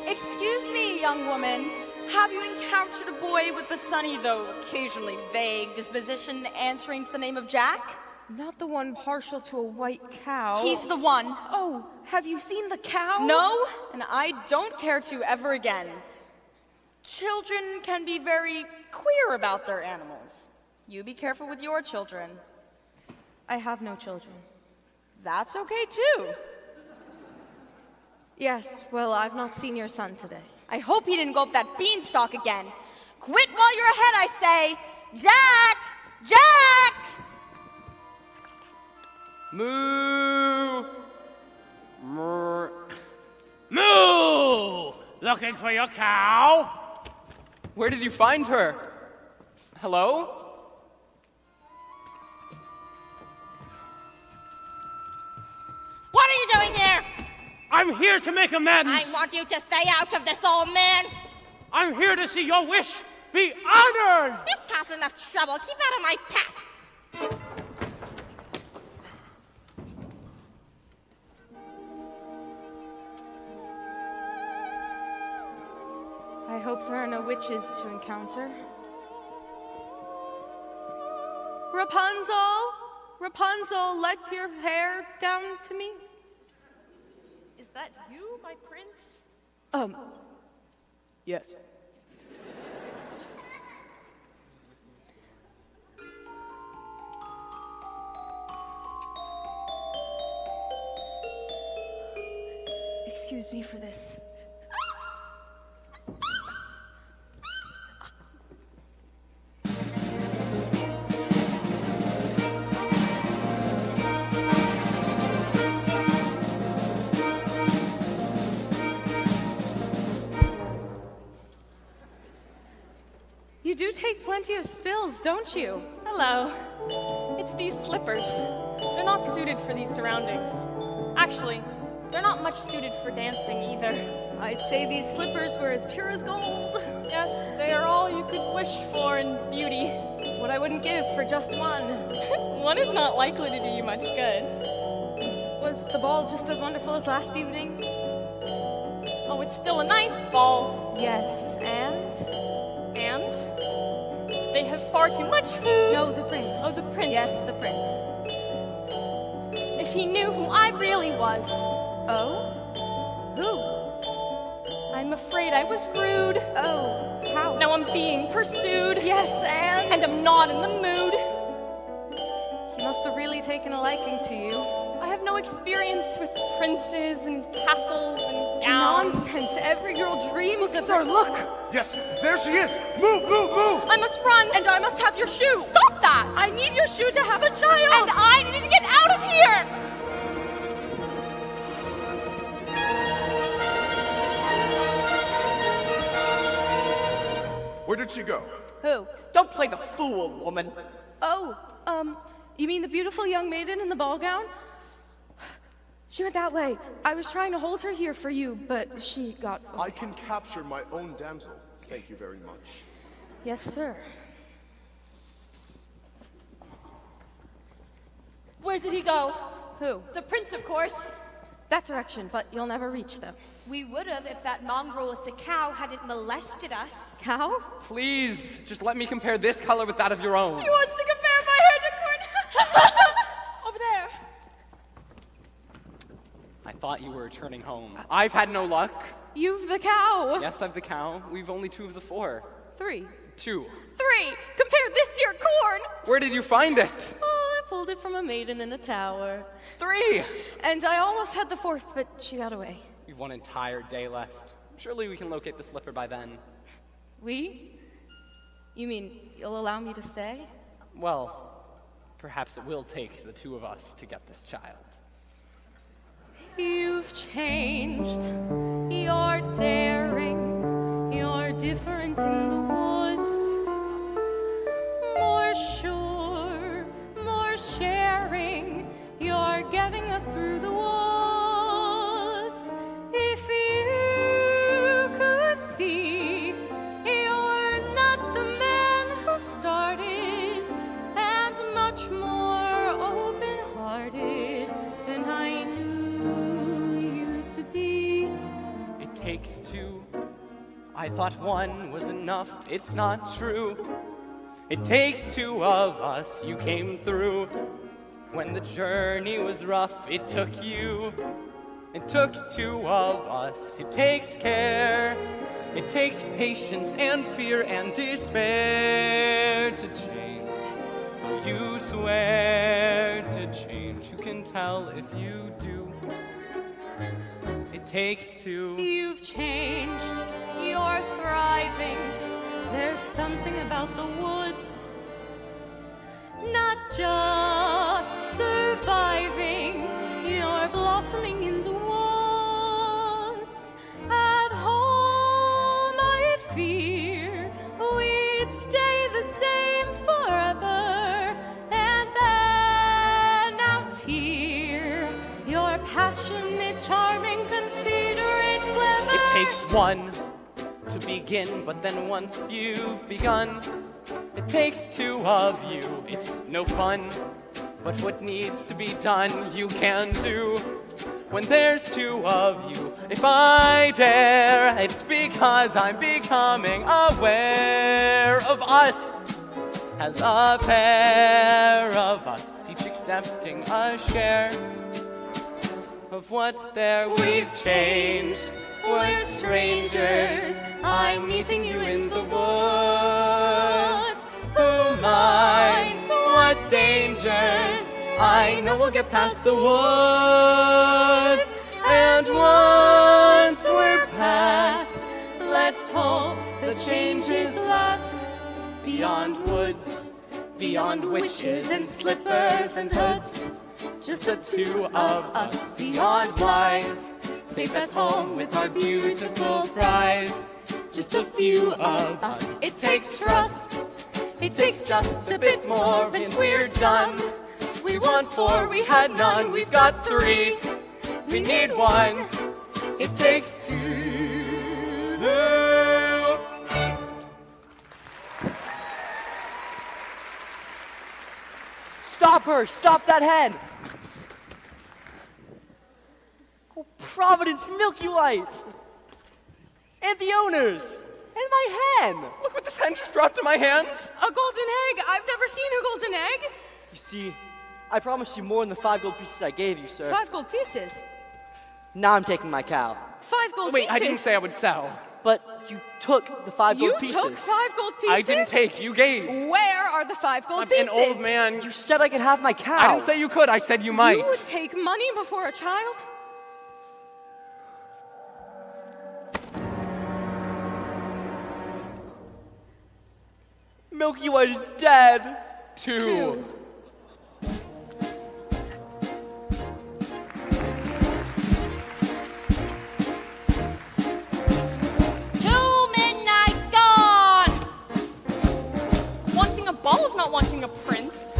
Excuse me, young woman. Have you encountered a boy with a sunny, though occasionally vague, disposition answering to the name of Jack? Not the one partial to a white cow. He's the one. Oh, have you seen the cow? No, and I don't care to ever again. Children can be very queer about their animals. You be careful with your children. I have no children. That's okay, too. Yes, well, I've not seen your son today. I hope he didn't go up that beanstalk again. Quit while you're ahead, I say! Jack! Jack! Moo! Murr. Moo! Looking for your cow? Where did you find her? Hello? What are you doing here? I'm here to make amends. I want you to stay out of this, old man. I'm here to see your wish be honored. You've caused enough trouble. Keep out of my path. I hope there are no witches to encounter. Rapunzel! Rapunzel, let your hair down to me. Is that you, my prince? Yes. Excuse me for this. You do take plenty of spills, don't you? Hello. It's these slippers. They're not suited for these surroundings. Actually, they're not much suited for dancing either. I'd say these slippers were as pure as gold. Yes, they are all you could wish for in beauty. What I wouldn't give for just one. One is not likely to do you much good. Was the ball just as wonderful as last evening? Oh, it's still a nice ball. Yes, and? And? They have far too much food. No, the prince. Oh, the prince. Yes, the prince. If he knew who I really was. Oh? Who? I'm afraid I was rude. Oh, how? Now I'm being pursued. Yes, and? And I'm not in the mood. He must have really taken a liking to you. I have no experience with princes and castles and gowns. Nonsense. Every girl dreams of Sir, look! Yes, there she is! Move, move, move! I must run. And I must have your shoe. Stop that! I need your shoe to have a child. And I need to get out of here! Where did she go? Who? Don't play the fool, woman. Oh, you mean the beautiful young maiden in the ball gown? She went that way. I was trying to hold her here for you, but she got... I can capture my own damsel. Thank you very much. Yes, sir. Where did he go? Who? The prince, of course. That direction, but you'll never reach them. We would have if that mongrel with the cow hadn't molested us. Cow? Please, just let me compare this color with that of your own. He wants to compare my hair to corn. Over there. I thought you were returning home. I've had no luck. You've the cow. Yes, I've the cow. We've only 2 of the 4. 3. 2. 3. Compare this to your corn. Where did you find it? Oh, I pulled it from a maiden in a tower. 3! And I almost had the 4th, but she got away. We've 1 entire day left. Surely we can locate the slipper by then. We? You mean you'll allow me to stay? Well, perhaps it will take the 2 of us to get this child. You've changed. You're daring. You're different in the woods. More sure, more sharing. You're getting us through the woods. If you could see, you're not the man who started, and much more open-hearted than I knew you to be. It takes 2. I thought 1 was enough. It's not true. It takes 2 of us. You came through. When the journey was rough, it took you. It took 2 of us. It takes care. It takes patience and fear and despair to change. Though you swear to change, you can tell if you do. It takes 2. You've changed. You're thriving. There's something about the woods. Not just surviving. You're blossoming in the woods. takes one to begin, but then once you've begun, it takes two of you. It's no fun, but what needs to be done, you can do. When there's two of you, if I dare, it's because I'm becoming aware of us as a pair of us, each accepting a share of what's there. We've changed, we're strangers. I'm meeting you in the woods. Who minds what dangers? I know we'll get past the woods. And once we're past, let's hope the changes last. Beyond woods, beyond witches and slippers and hoods, just the two of us beyond lies, safe at home with our beautiful prize. Just a few of us. It takes trust, it takes just a bit more and we're done. We want four, we had none, we've got three. We need one, it takes two. Stop her! Stop that hen! Oh, Providence, Milky White! And the owners! And my hen! Look what this hen just dropped in my hands! A golden egg! I've never seen a golden egg! You see, I promised you more than the 5 gold pieces I gave you, sir. 5 gold pieces? Now I'm taking my cow. 5 gold Wait, pieces? I didn't say I would sell. But you took the 5 gold pieces. You took 5 gold pieces? I didn't take, you gave. Where are the 5 gold I'm pieces? an old man. You said I could have my cow. I didn't say you could, I said you might. You would take money before a child? Milky White is dead. Two. Midnight's gone! Wanting a ball is not wanting a prince.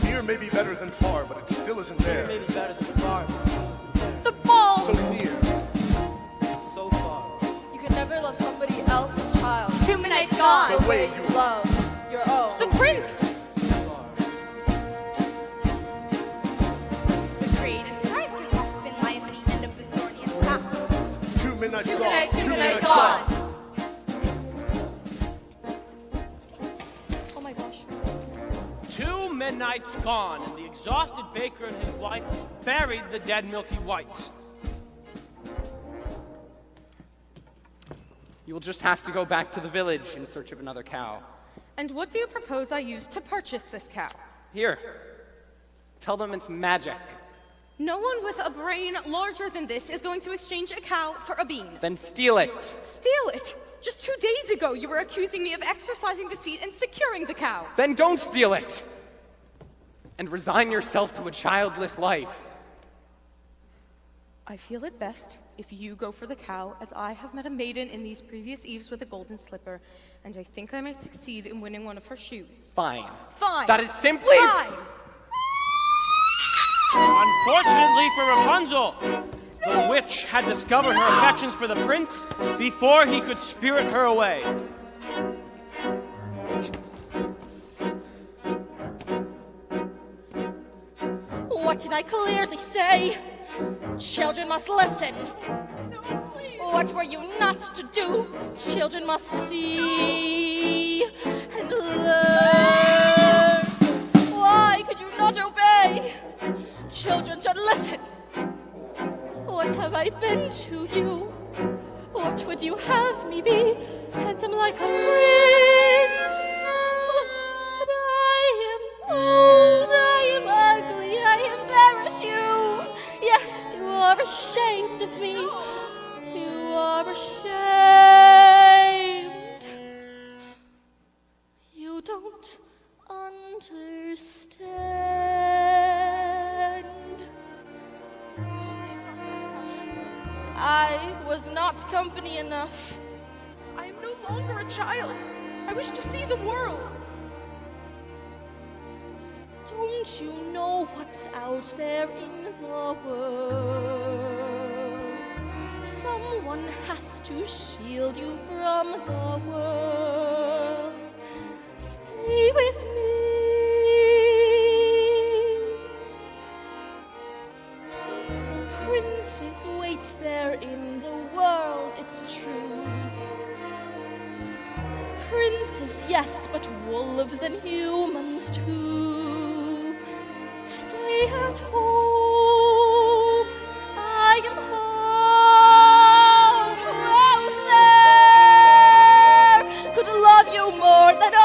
Near may be better than far, but it still isn't there. Maybe better than far. The ball! So near. So far. You can never love somebody else's child. 2 midnights gone! The way you love your own. The prince! The greatest prize can often lie at the end of the thorniest path. 2 midnights gone. Two midnights gone. Oh my gosh. 2 midnights gone, and the exhausted baker and his wife buried the dead Milky Whites. You will just have to go back to the village in search of another cow. And what do you propose I use to purchase this cow? Here. Tell them it's magic. No one with a brain larger than this is going to exchange a cow for a bean. Then steal it. Steal it! Just 2 days ago, you were accusing me of exercising deceit and securing the cow. Then don't steal it. And resign yourself to a childless life. I feel it best if you go for the cow, as I have met a maiden in these previous eves with a golden slipper, and I think I might succeed in winning one of her shoes. Fine. Fine. That is simply... Fine. Unfortunately for Rapunzel, the witch had discovered her affections for the prince before he could spirit her away. What did I clearly say? Children must listen. What were you not to do? Children must see and learn. Why could you not obey? Children should listen. What have I been to you? What would you have me be? Handsome like a prince. But I am old, I am ugly, I embarrass you. Yes, you are ashamed of me. You are ashamed. You don't understand. I was not company enough. I am no longer a child. I wish to see the world. Don't you know what's out there in the world? Someone has to shield you from the world. Stay with me. Princes wait there in the world, it's true. Princes, yes, but wolves and humans too. Stay at home. I am home. Who else there could love you more than I?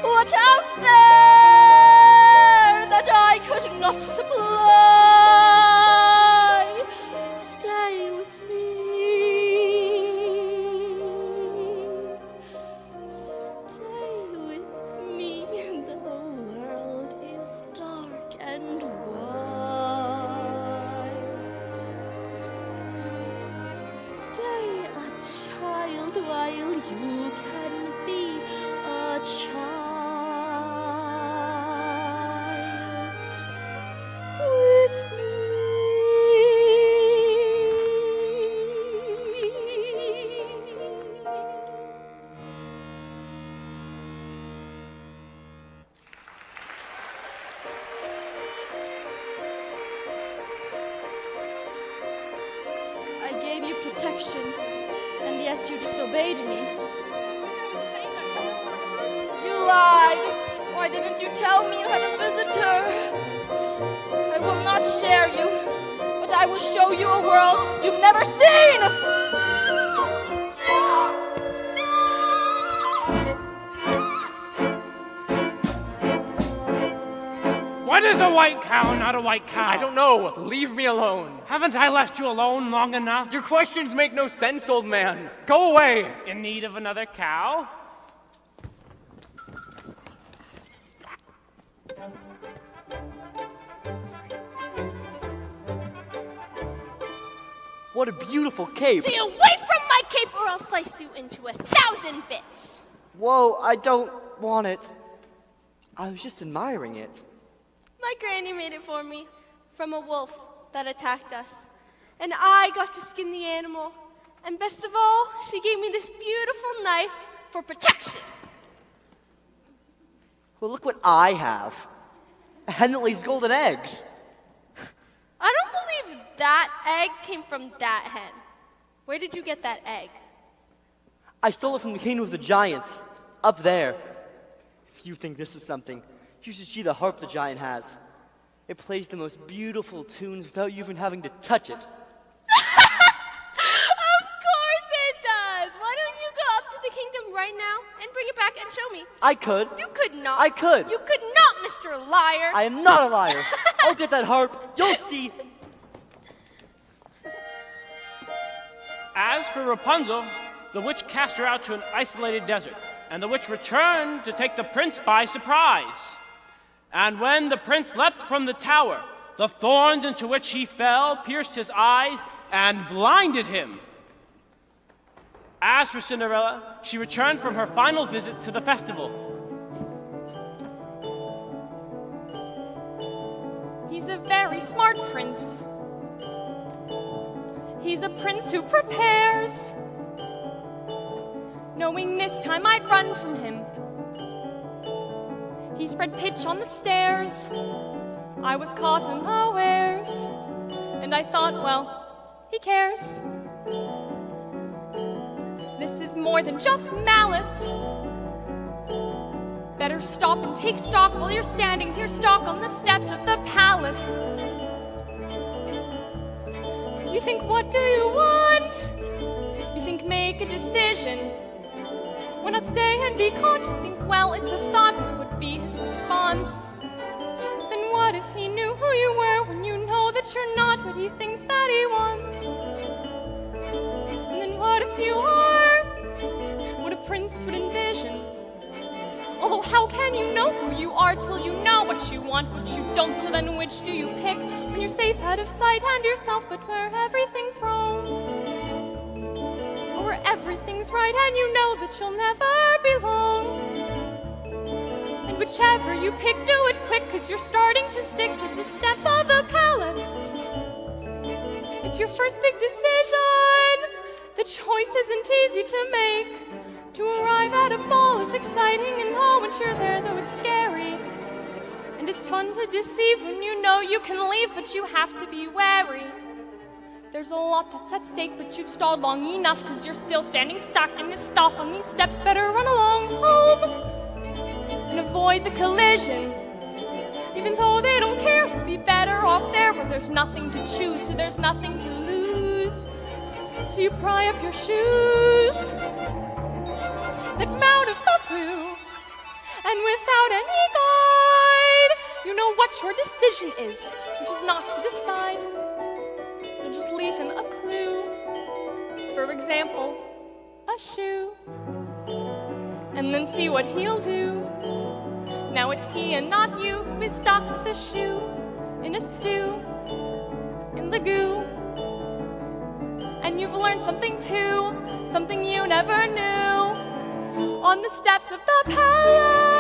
What out there that I could not supply? Stay with me. Stay with me. The world is dark and wild. Stay a child while you can be a child with me. I gave you protection, and yet you disobeyed me. You lied. Why didn't you tell me you had a visitor? I will not share you, but I will show you a world you've never seen. What is a white cow, not a white cow? I don't know. Leave me alone. Haven't I left you alone long enough? Your questions make no sense, old man. Go away. In need of another cow? What a beautiful cape. Stay away from my cape or I'll slice you into 1,000 bits. Whoa, I don't want it. I was just admiring it. My granny made it for me from a wolf that attacked us. And I got to skin the animal. And best of all, she gave me this beautiful knife for protection. Well, look what I have. A hen that lays golden eggs. I don't believe that egg came from that hen. Where did you get that egg? I stole it from the Kingdom of the Giants, up there. If you think this is something, you should see the harp the giant has. It plays the most beautiful tunes without you even having to touch it. Of course it does! Why don't you go up to the kingdom right now and bring it back and show me? I could. You could not. I could. You could not, Mr. Liar. I am not a liar. I'll get that harp. You'll see. As for Rapunzel, the witch cast her out to an isolated desert, and the witch returned to take the prince by surprise. And when the prince leapt from the tower, the thorns into which he fell pierced his eyes and blinded him. As for Cinderella, she returned from her final visit to the festival. He's a very smart prince. He's a prince who prepares, knowing this time I'd run from him. He spread pitch on the stairs. I was caught unawares, and I thought, well, he cares. This is more than just malice. Better stop and take stock while you're standing here, stock on the steps of the palace. You think, what do you want? You think, make a decision. Why not stay and be caught? You think, well, it's a thought. What would be his response? Then what if he knew who you were when you know that you're not what he thinks that he wants? And then what if you are what a prince would envision? Although how can you know who you are till you know what you want, what you don't? So then which do you pick when you're safe out of sight and yourself, but where everything's wrong? Or where everything's right and you know that you'll never belong? And whichever you pick, do it quick, 'cause you're starting to stick to the steps of the palace. It's your first big decision. The choice isn't easy to make. To arrive at a ball is exciting, and oh, once you're there, though it's scary. And it's fun to deceive when you know you can leave, but you have to be wary. There's a lot that's at stake, but you've stalled long enough, cause you're still standing stuck in this stuff on these steps. Better run along home and avoid the collision. Even though they don't care, you'll be better off there where there's nothing to choose, so there's nothing to lose. So you pry up your shoes that mount a blue, and without any guide, you know what your decision is, which is not to decide. You'll just leave him a clue. For example, a shoe. And then see what he'll do. Now it's he and not you who is stuck with a shoe in a stew, in the goo. And you've learned something too, something you never knew, on the steps of the palace.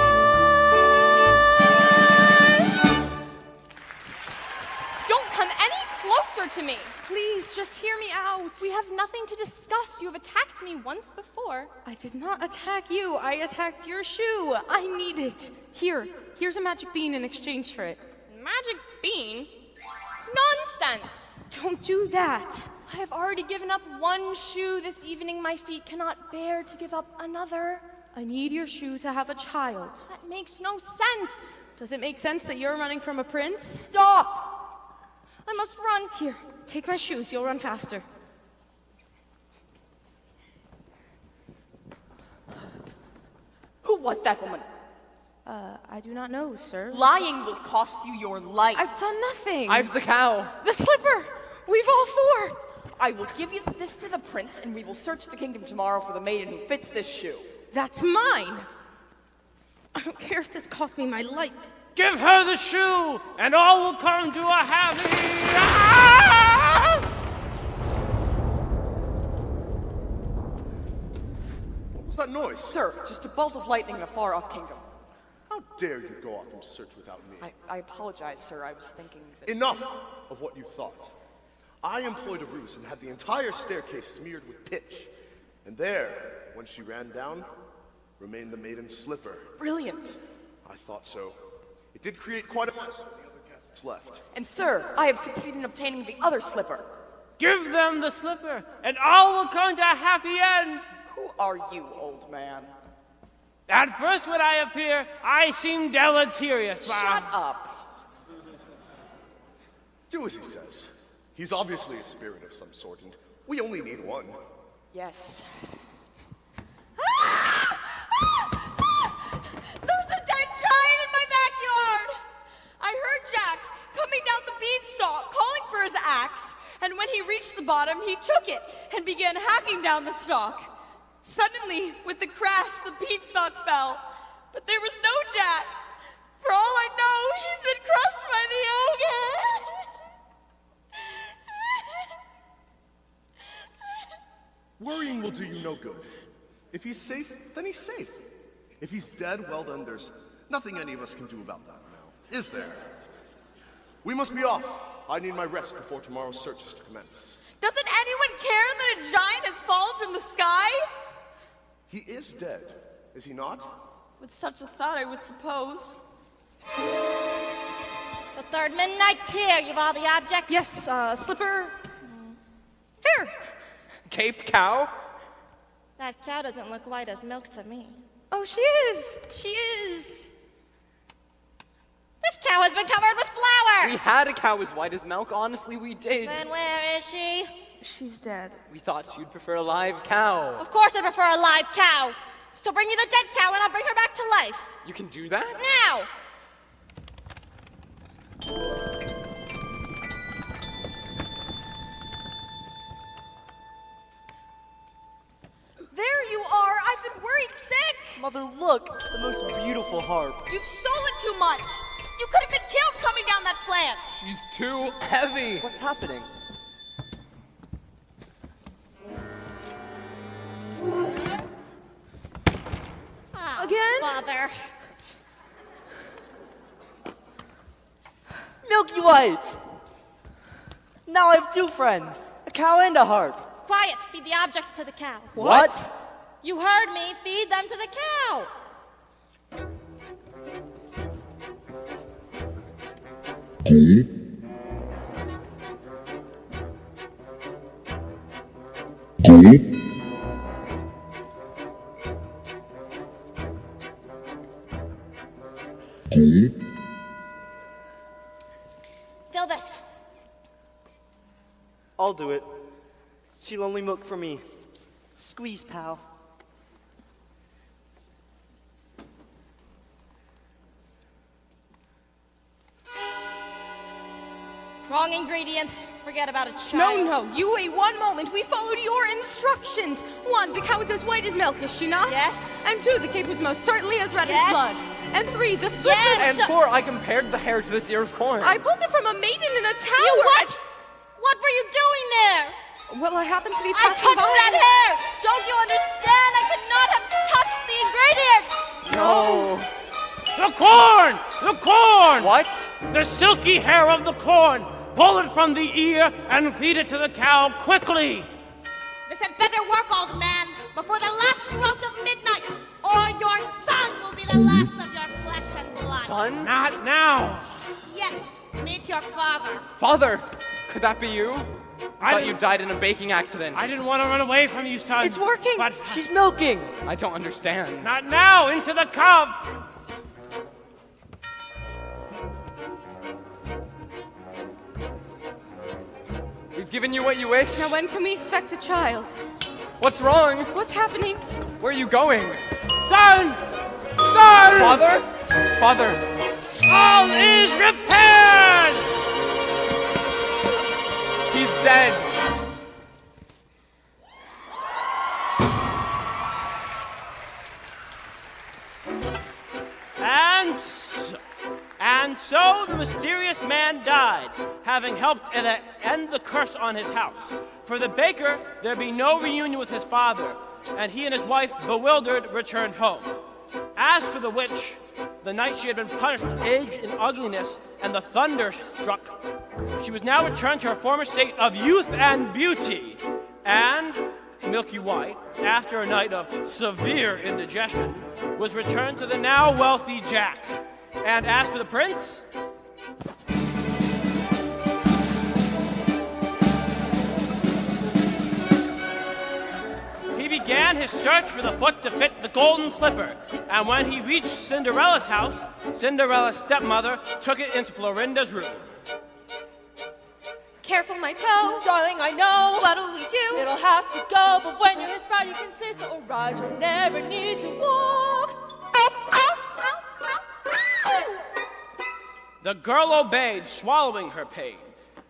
Don't come any closer to me. Please, just hear me out. We have nothing to discuss. You have attacked me once before. I did not attack you. I attacked your shoe. I need it. Here's a magic bean in exchange for it. Magic bean? Nonsense. Don't do that. I have already given up one shoe this evening. My feet cannot bear to give up another. I need your shoe to have a child. That makes no sense. Does it make sense that you're running from a prince? Stop! I must run. Here, take my shoes. You'll run faster. Who was that woman? I do not know, sir. Lying will cost you your life. I've done nothing. I've the cow. The slipper! We've all four! I will give you this to the prince, and we will search the kingdom tomorrow for the maiden who fits this shoe. That's mine! I don't care if this costs me my life. Give her the shoe, and all will come to a happy... Ah! What was that noise? Sir, just a bolt of lightning in a far-off kingdom. How dare you go off in search without me? I apologize, sir. I was thinking that... Enough of what you thought. I employed a ruse and had the entire staircase smeared with pitch. And there, when she ran down, remained the maiden's slipper. Brilliant. I thought so. It did create quite a mess when the other guests left. And sir, I have succeeded in obtaining the other slipper. Give them the slipper, and all will come to a happy end. Who are you, old man? At first when I appear, I seem deleterious. Shut up. Do as he says. He's obviously a spirit of some sort, and we only need one. Yes. There's a dead giant in my backyard! I heard Jack coming down the beanstalk, calling for his axe, and when he reached the bottom, he took it and began hacking down the stalk. Suddenly, with the crash, the beanstalk fell, but there was no Jack. For all I know, he's been crushed by the ogre. Worrying will do you no good. If he's safe, then he's safe. If he's dead, well then there's nothing any of us can do about that now, is there? We must be off. I need my rest before tomorrow's search is to commence. Doesn't anyone care that a giant has fallen from the sky? He is dead, is he not? With such a thought, I would suppose. The third midnight's here. You've all the objects? Yes, slipper. Here. Cape cow? That cow doesn't look white as milk to me. Oh, she is. She is. This cow has been covered with flour. We had a cow as white as milk. Honestly, we did. Then where is she? She's dead. We thought you'd prefer a live cow. Of course I prefer a live cow. So bring me the dead cow and I'll bring her back to life. You can do that? Now! There you are! I've been worried sick! Mother, look! The most beautiful harp. You've stolen too much! You could have been killed coming down that plant! She's too heavy. What's happening? Oh, Again? Bother. Milky Whites! Now I have two friends, a cow and a harp. Quiet, feed the objects to the cow. What? You heard me, feed them to the cow. Fill this. I'll do it. She'll only milk for me. Squeeze, pal. Wrong ingredients. Forget about a child. No, you wait one moment. We followed your instructions. 1, the cow is as white as milk, is she not? Yes. And 2, the cape was most certainly as red Yes. as blood. And 3, the slipper. Yes. And 4, I compared the hair to this ear of corn. I pulled it from a maiden in a tower. You what? What were you doing there? Well, I happened to be I passing touched by. that hair! Don't you understand? I could not have touched the ingredients! No. The corn! The corn! What? The silky hair of the corn! Pull it from the ear and feed it to the cow quickly! This had better work, old man, before the last stroke of midnight, or your son will be the last of your flesh and blood. Son? Not now! Yes, meet your father. Father, could that be you? I thought you didn't- died in a baking accident. I didn't want to run away from you, son. It's working. But She's milking. I don't understand. not now! Into the cub! We've given you what you wish. Now, when can we expect a child? What's wrong? What's happening? Where are you going? Son! Son! Father? Father. All is repaired! He's dead. And so the mysterious man died, having helped end the curse on his house. For the baker, there be no reunion with his father, and he and his wife, bewildered, returned home. As for the witch, the night she had been punished with age and ugliness, and the thunder struck, she was now returned to her former state of youth and beauty, and, milky white, after a night of severe indigestion, was returned to the now wealthy Jack. And as for the prince, he began his search for the foot to fit the golden slipper. And when he reached Cinderella's house, Cinderella's stepmother took it into Florinda's room. Careful, my toe. Darling, I know. What'll we do? It'll have to go, but when you're his bride, you can sit or ride. You'll never need to walk. The girl obeyed, swallowing her pain,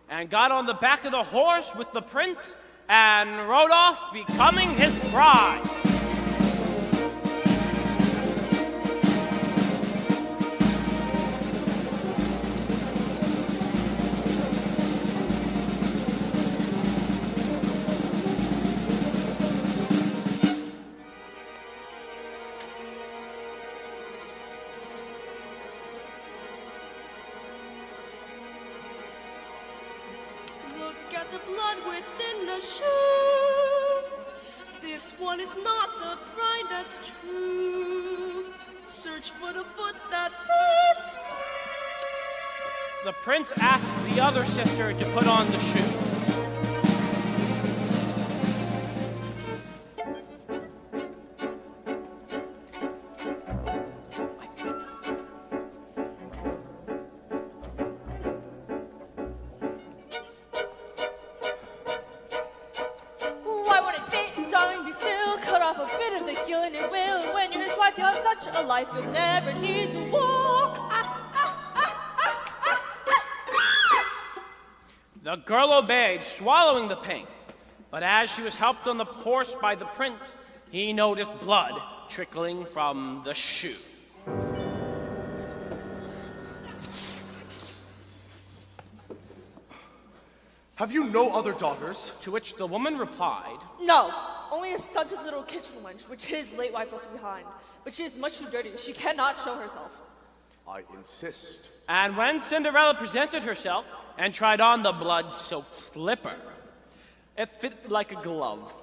and got on the back of the horse with the prince and rode off, becoming his bride. Look at the blood within the shoe. This one is not the bride that's true. Search for the foot that fits. The prince asked the other sister to put on the shoe. Why won't it fit? Darling, be still. Cut off a bit of the heel and it will. And when you're his wife, you'll have such a life, you'll never need to walk. The girl obeyed, swallowing the pain. But as she was helped on the horse by the prince, he noticed blood trickling from the shoe. Have you no other daughters? To which the woman replied, No, only a stunted little kitchen wench, which his late wife left behind. But she is much too dirty. She cannot show herself. I insist. and when Cinderella presented herself, and tried on the blood-soaked slipper. It fit like a glove.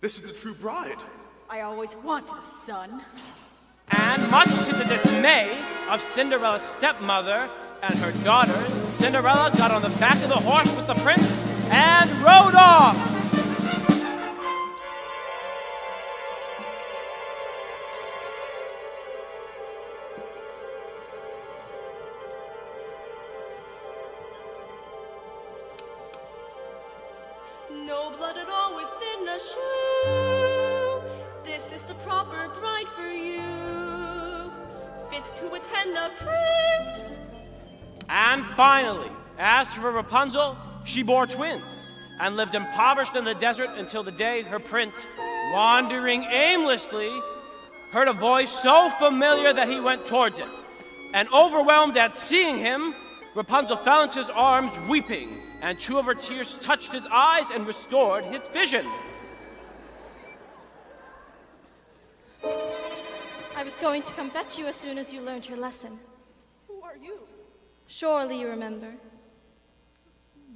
This is the true bride. I always wanted a son. And much to the dismay of Cinderella's stepmother and her daughter, Cinderella got on the back of the horse with the prince and rode off. No blood at all within a shoe. This is the proper bride for you. Fit to attend a prince. And finally, as for Rapunzel, she bore twins and lived impoverished in the desert until the day her prince, wandering aimlessly, heard a voice so familiar that he went towards it. And overwhelmed at seeing him, Rapunzel fell into his arms weeping, and 2 of her tears touched his eyes and restored his vision. I was going to come fetch you as soon as you learned your lesson. Who are you? Surely you remember.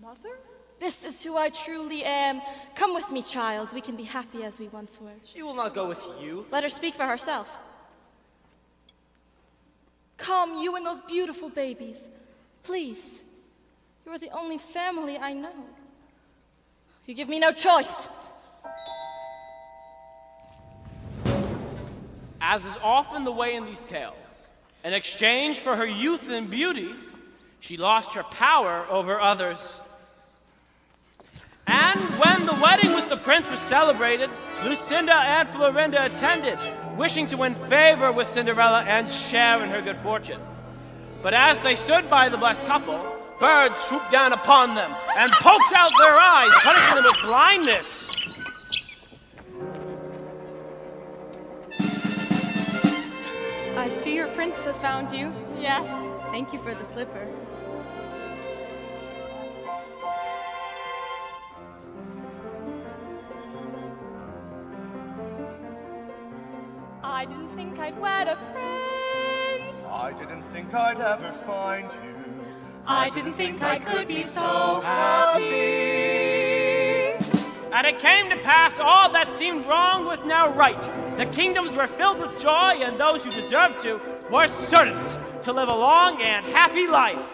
Mother? This is who I truly am. Come with me, child. We can be happy as we once were. She will not go with you. Let her speak for herself. Come, you and those beautiful babies. Please. You're the only family I know. You give me no choice. As is often the way in these tales, in exchange for her youth and beauty, she lost her power over others. And when the wedding with the prince was celebrated, Lucinda and Florinda attended, wishing to win favor with Cinderella and share in her good fortune. But as they stood by the blessed couple, birds swooped down upon them and poked out their eyes, punishing them with blindness. I see your prince has found you. Yes. Thank you for the slipper. I didn't think I'd wed a prince. I didn't think I'd ever find you. I didn't think I could be so happy. And it came to pass all that seemed wrong was now right. The kingdoms were filled with joy, and those who deserved to were certain to live a long and happy life.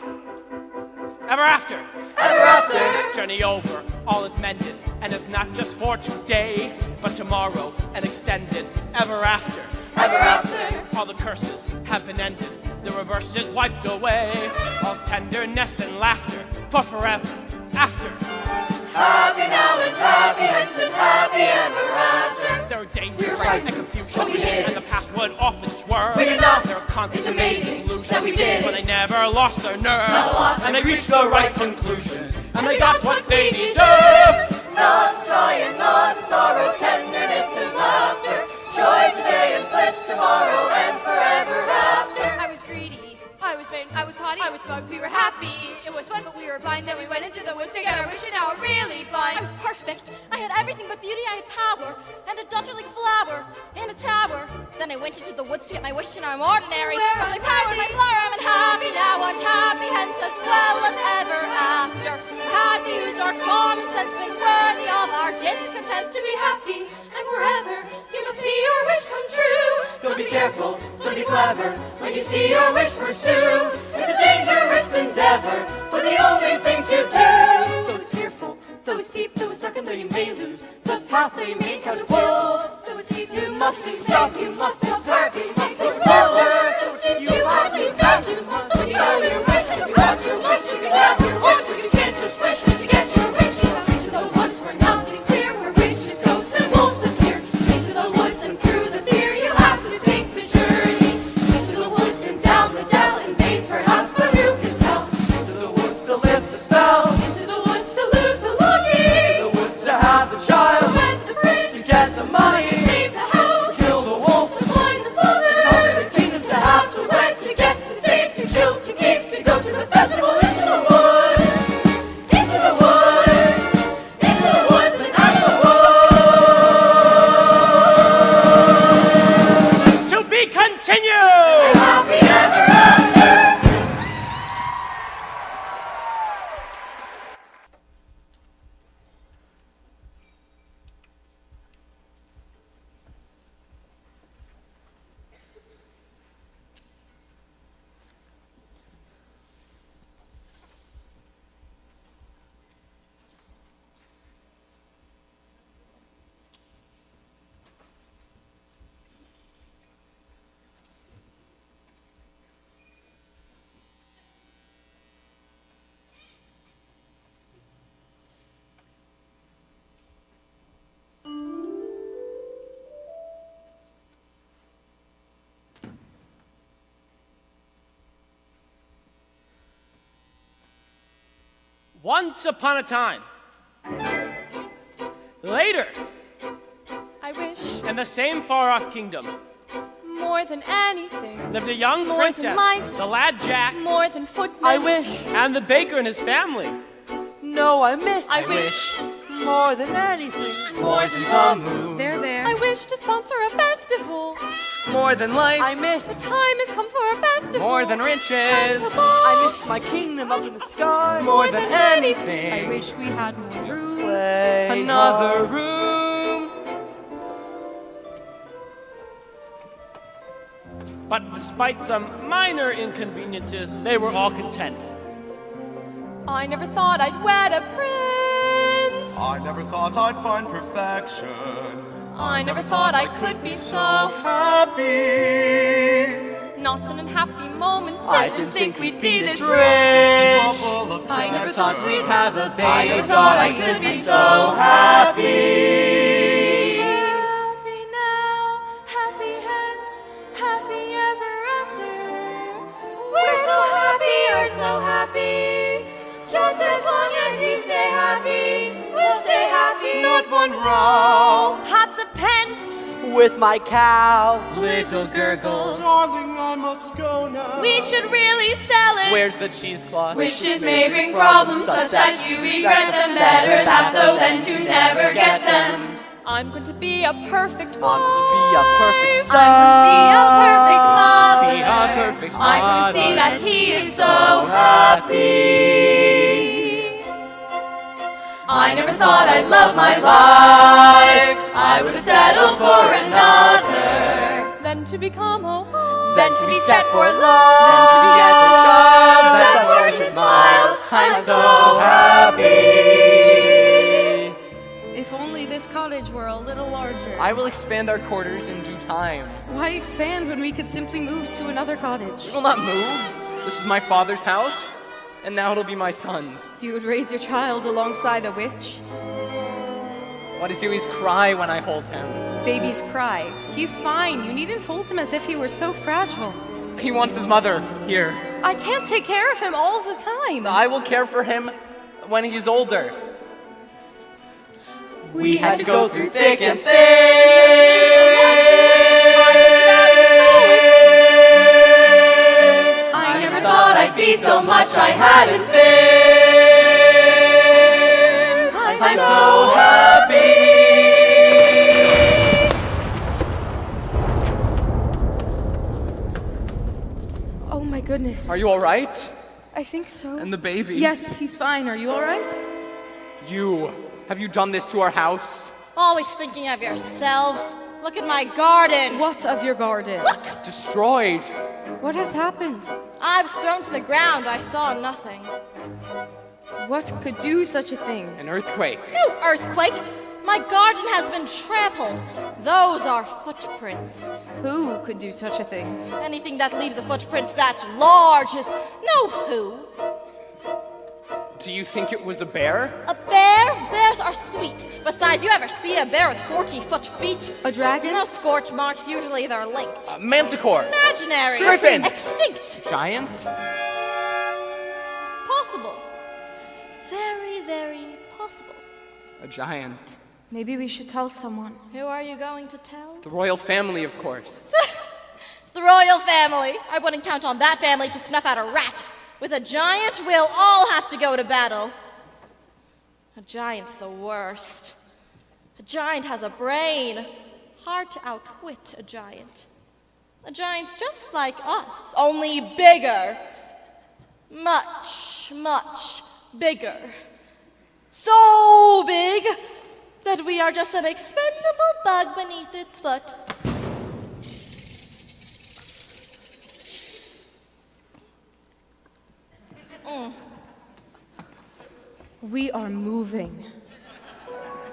Ever after. Ever after. Journey over, all is mended, and it's not just for today, but tomorrow and extended. Ever after. Ever after. All the curses have been ended, the reverse is wiped away. All's tenderness and laughter for forever after. Happy now and happy henceforth, happy ever after. There are dangers We were and frightened, confusion, but we did. and the past would often swerve. We did not. There are constant It's amazing illusions, that we did. but they never lost their nerve. Never lost, and they reached the right conclusions, and they got got what what they we deserve. Not sighing, not sorrow, tenderness and laughter. Joy today and bliss tomorrow and forever after. I was greedy. I was vain. I was haughty. I was smug. We were happy. It was fun, but we were blind. Then we went into the woods to get our wish, and now we're really blind. I was perfect. I had everything but beauty. I had power and a daughter like a flower in a tower. Then I went into the woods to get my wish, and I'm ordinary. Where was my power and my flower? I'm unhappy now, unhappy hence as well as ever after. Had we used our common sense, been worthy of our discontents to be happy and forever, you must see your wish come true. Don't be careful, don't be clever, when you see your wish pursue. It's a dangerous endeavor, but the only thing to do. Though it's fearful, though it's steep, though it's dark, and though you may lose the path that you made comes wolves. So it's deep, You mustn't stop, you mustn't start, you mustn't clever. so it's deep, You have to stop, you must know your wish. If you want your wish, you can have your wish, but you can't just wish to get your wish. Into the woods where nothing's clear, where witches, ghosts, and wolves appear. Into the woods and through the fear, you have to take the journey. Into the woods and down the dell, in vain perhaps, but who can tell? Into the woods to lift the spell. Into the woods to lose the longing. The woods to have the child. To wed the prince. To get the money. To save the house. Kill the wolf. To blind the full moon. Once upon a time. Later, I wish in the same far-off kingdom, more than anything, lived a young more princess, than life, the lad Jack, more than footmen. I wish. and the baker and his family. No, I miss. I wish More than anything. More than the moon. There, there. I wish to sponsor a festival. More than life. I miss. The time has come for a festival. More than riches. I miss my kingdom up in the sky. More than anything. I wish we had more room. Play Another hard. room. But despite some minor inconveniences, they were all content. I never thought I'd wed a prince. I never thought I'd find perfection. I never thought I could be so happy. Not an unhappy moment. I Didn't didn't think we'd be this rich. Full of I never treasure. thought we'd have a baby. I never thought I could be so happy. Happy now, happy hence, happy ever after. We're so happy, you're so happy. Just as long as you stay happy, we'll stay happy. Not one row. Pots of pence. With my cow. Little gurgles. Darling, I must go now. We should really sell it. Where's the cheesecloth? Wishes may bring problems such that you regret them. Better that though than to never get them. I'm going to be a perfect wife. I'm going to be a perfect son. Be a perfect mother. Be a perfect I'm going to mother. see that he is so happy. I never thought I'd love my life. I would have settled for another. Than to become a wife. Then to be set for love. Then to be at the job That that fortune smiled. I'm so happy. If only this cottage were a little larger. I will expand our quarters in due time. Why expand when we could simply move to another cottage? We will not move. This is my father's house, and now it'll be my son's. You would raise your child alongside a witch? Why does he always cry when I hold him? Babies cry. He's fine. You needn't hold him as if he were so fragile. He wants his mother here. I can't take care of him all the time. I will care for him when he's older. We had to go through thick and thin. I never thought I'd be so much I hadn't been. I'm so happy. Oh my goodness. Are you all right? I think so. And the baby? Yes, he's fine. Are you all right? Have you done this to our house? Always thinking of yourselves. Look at my garden. What of your garden? Destroyed. What has happened? I was thrown to the ground. I saw nothing. What could do such a thing? An earthquake. No earthquake. My garden has been trampled. Those are footprints. Who could do such a thing? Anything that leaves a footprint that large is no who. Do you think it was a bear? A bear? Bears are sweet. Besides, you ever see a bear with 40-foot feet? A dragon? No scorch marks. Usually they're linked. Manticore. Imaginary. Griffin. Extinct. Giant? Possible. Very, very possible. A giant. Maybe we should tell someone. Who are you going to tell? The royal family, of course. The royal family. I wouldn't count on that family to snuff out a rat. With a giant, we'll all have to go to battle. A giant's the worst. A giant has a brain. Hard to outwit a giant. A giant's just like us, only bigger. Much, much bigger. So big that we are just an expendable bug beneath its foot. We are moving.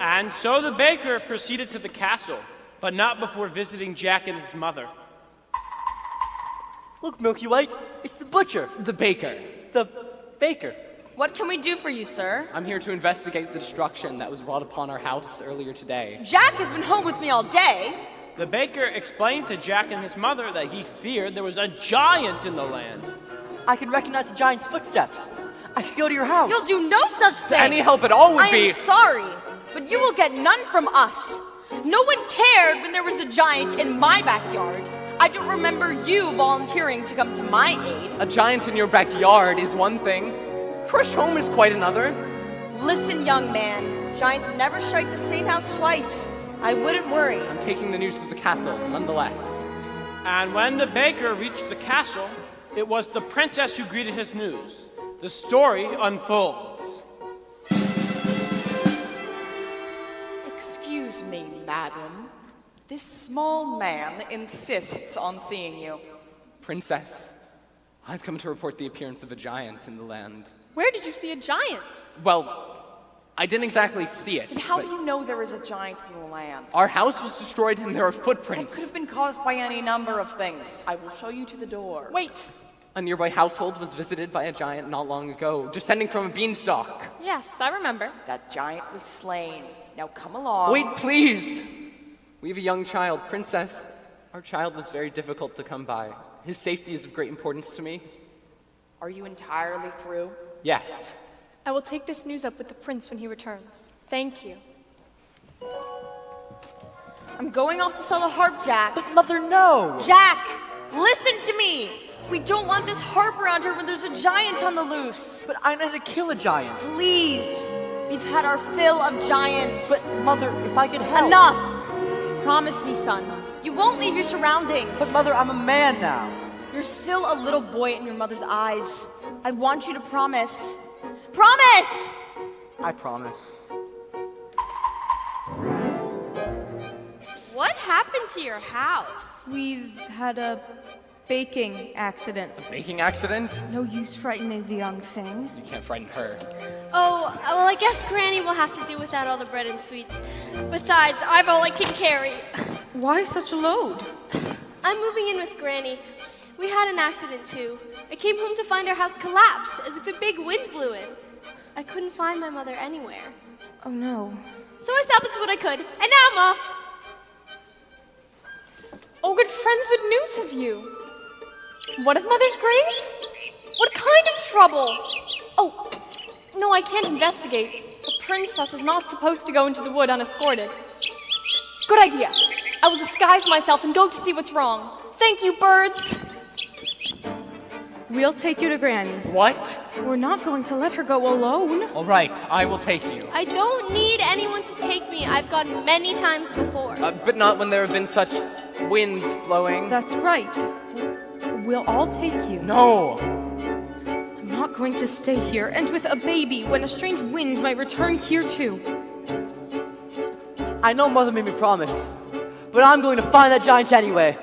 And so the baker proceeded to the castle, but not before visiting Jack and his mother. Look, Milky White, it's the butcher. The baker. The baker. What can we do for you, sir? I'm here to investigate the destruction that was wrought upon our house earlier today. Jack has been home with me all day. The baker explained to Jack and his mother that he feared there was a giant in the land. I can recognize the giant's footsteps. I could go to your house. You'll do no such thing. Any help at all would I be... am sorry, but you will get none from us. No one cared when there was a giant in my backyard. I don't remember you volunteering to come to my aid. A giant in your backyard is one thing. Crush home is quite another. Listen, young man, giants never strike the same house twice. I wouldn't worry. I'm taking the news to the castle, nonetheless. And when the baker reached the castle, it was the princess who greeted his news. The story unfolds. Excuse me, madam. This small man insists on seeing you. Princess, I've come to report the appearance of a giant in the land. Where did you see a giant? Well, I didn't exactly see it. And how but do you know there is a giant in the land? Our house was destroyed and there are It footprints. could have been caused by any number of things. I will show you to the door. Wait. A nearby household was visited by a giant not long ago, descending from a beanstalk. Yes, I remember. That giant was slain. Now come along. Wait, please! We have a young child. Princess, our child was very difficult to come by. His safety is of great importance to me. Are you entirely through? Yes. I will take this news up with the prince when he returns. Thank you. I'm going off to sell the harp, Jack. But Mother, no! Jack, listen to me. We don't want this harp around here when there's a giant on the loose. But I know how to kill a giant. Please. We've had our fill of giants. But Mother, if I could help... Enough! Promise me, son. You won't leave your surroundings. But Mother, I'm a man now. You're still a little boy in your mother's eyes. I want you to promise. Promise! I promise. What happened to your house? We've had a baking accident. Baking accident? No use frightening the young thing. You can't frighten her. Oh, well, I guess Granny will have to do without all the bread and sweets. Besides, I've all I can carry. Why such a load? I'm moving in with Granny. We had an accident too. I came home to find our house collapsed, as if a big wind blew it. I couldn't find my mother anywhere. Oh no. So I salvaged what I could, and now I'm off. Oh, good friends, what news have you? What of Mother's grave? What kind of trouble? Oh, no, I can't investigate. A princess is not supposed to go into the wood unescorted. Good idea. I will disguise myself and go to see what's wrong. Thank you, birds. We'll take you to Granny's. What? We're not going to let her go alone. All right, I will take you. I don't need anyone to take me. I've gone many times before. But not when there have been such winds blowing. That's right. We'll all take you. No! I'm not going to stay here, and with a baby, when a strange wind might return here too. I know Mother made me promise, but I'm going to find that giant anyway.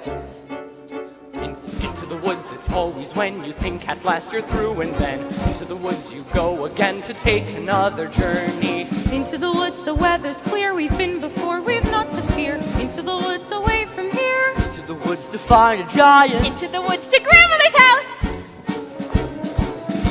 Into the woods, it's always when you think at last you're through, and then into the woods you go again to take another journey. Into the woods, the weather's clear. We've been before, we've not to fear. Into the woods, away from here. Into the woods to find a giant. Into the woods to Grandmother's house.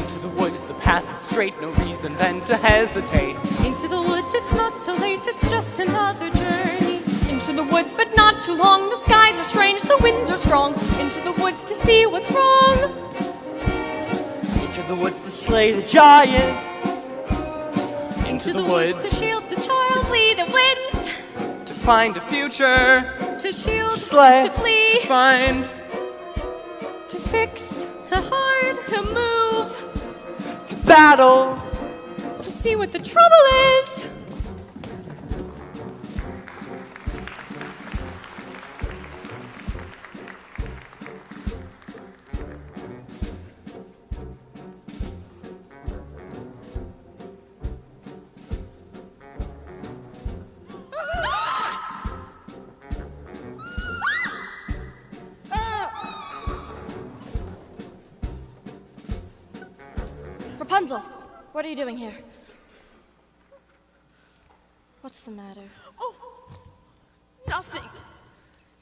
Into the woods, the path is straight, no reason then to hesitate. Into the woods, it's not so late, it's just another journey. Into the woods, but not too long. The skies are strange, the winds are strong. Into the woods to see what's wrong. Into the woods to slay the giant. Into the woods to shield the child. To flee the winds. to find a future. To shield. To slay. To flee. To find. To fix. To hide. To move. To battle. To see what the trouble is. Rapunzel, what are you doing here? What's the matter? Oh, nothing.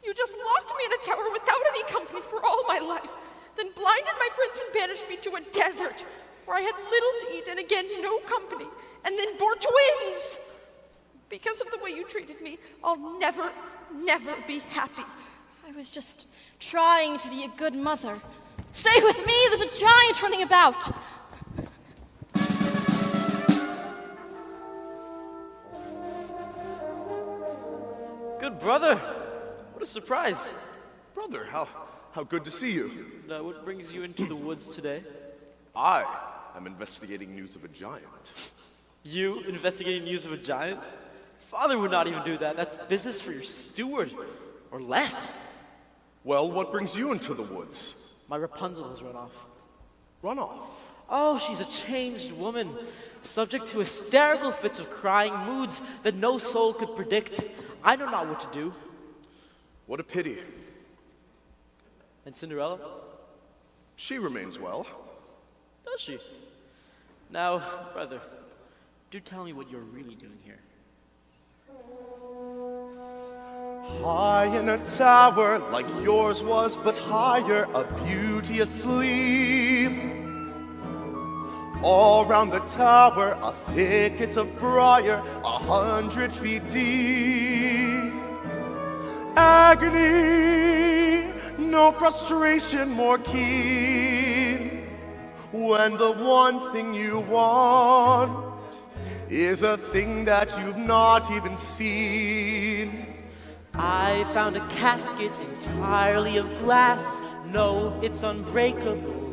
You just locked me in a tower without any company for all my life, then blinded my prince and banished me to a desert where I had little to eat and again no company, and then bore twins. Because of the way you treated me, I'll never, never be happy. I was just trying to be a good mother. Stay with me, there's a giant running about. Good brother. What a surprise. Brother, how good to see you. What brings you into the woods today? I am investigating news of a giant. You investigating news of a giant? Father would not even do that. That's business for your steward. Or less. Well, what brings you into the woods? My Rapunzel has run off. Run off? Oh, she's a changed woman, subject to hysterical fits of crying moods that no soul could predict. I know not what to do. What a pity. And Cinderella? She remains well. Does she? Now, brother, do tell me what you're really doing here. High in a tower like yours was, but higher, a beauty asleep. All round the tower, a thicket of briar, 100 feet deep. Agony, no frustration more keen, when the one thing you want is a thing that you've not even seen. I found a casket entirely of glass. No, it's unbreakable.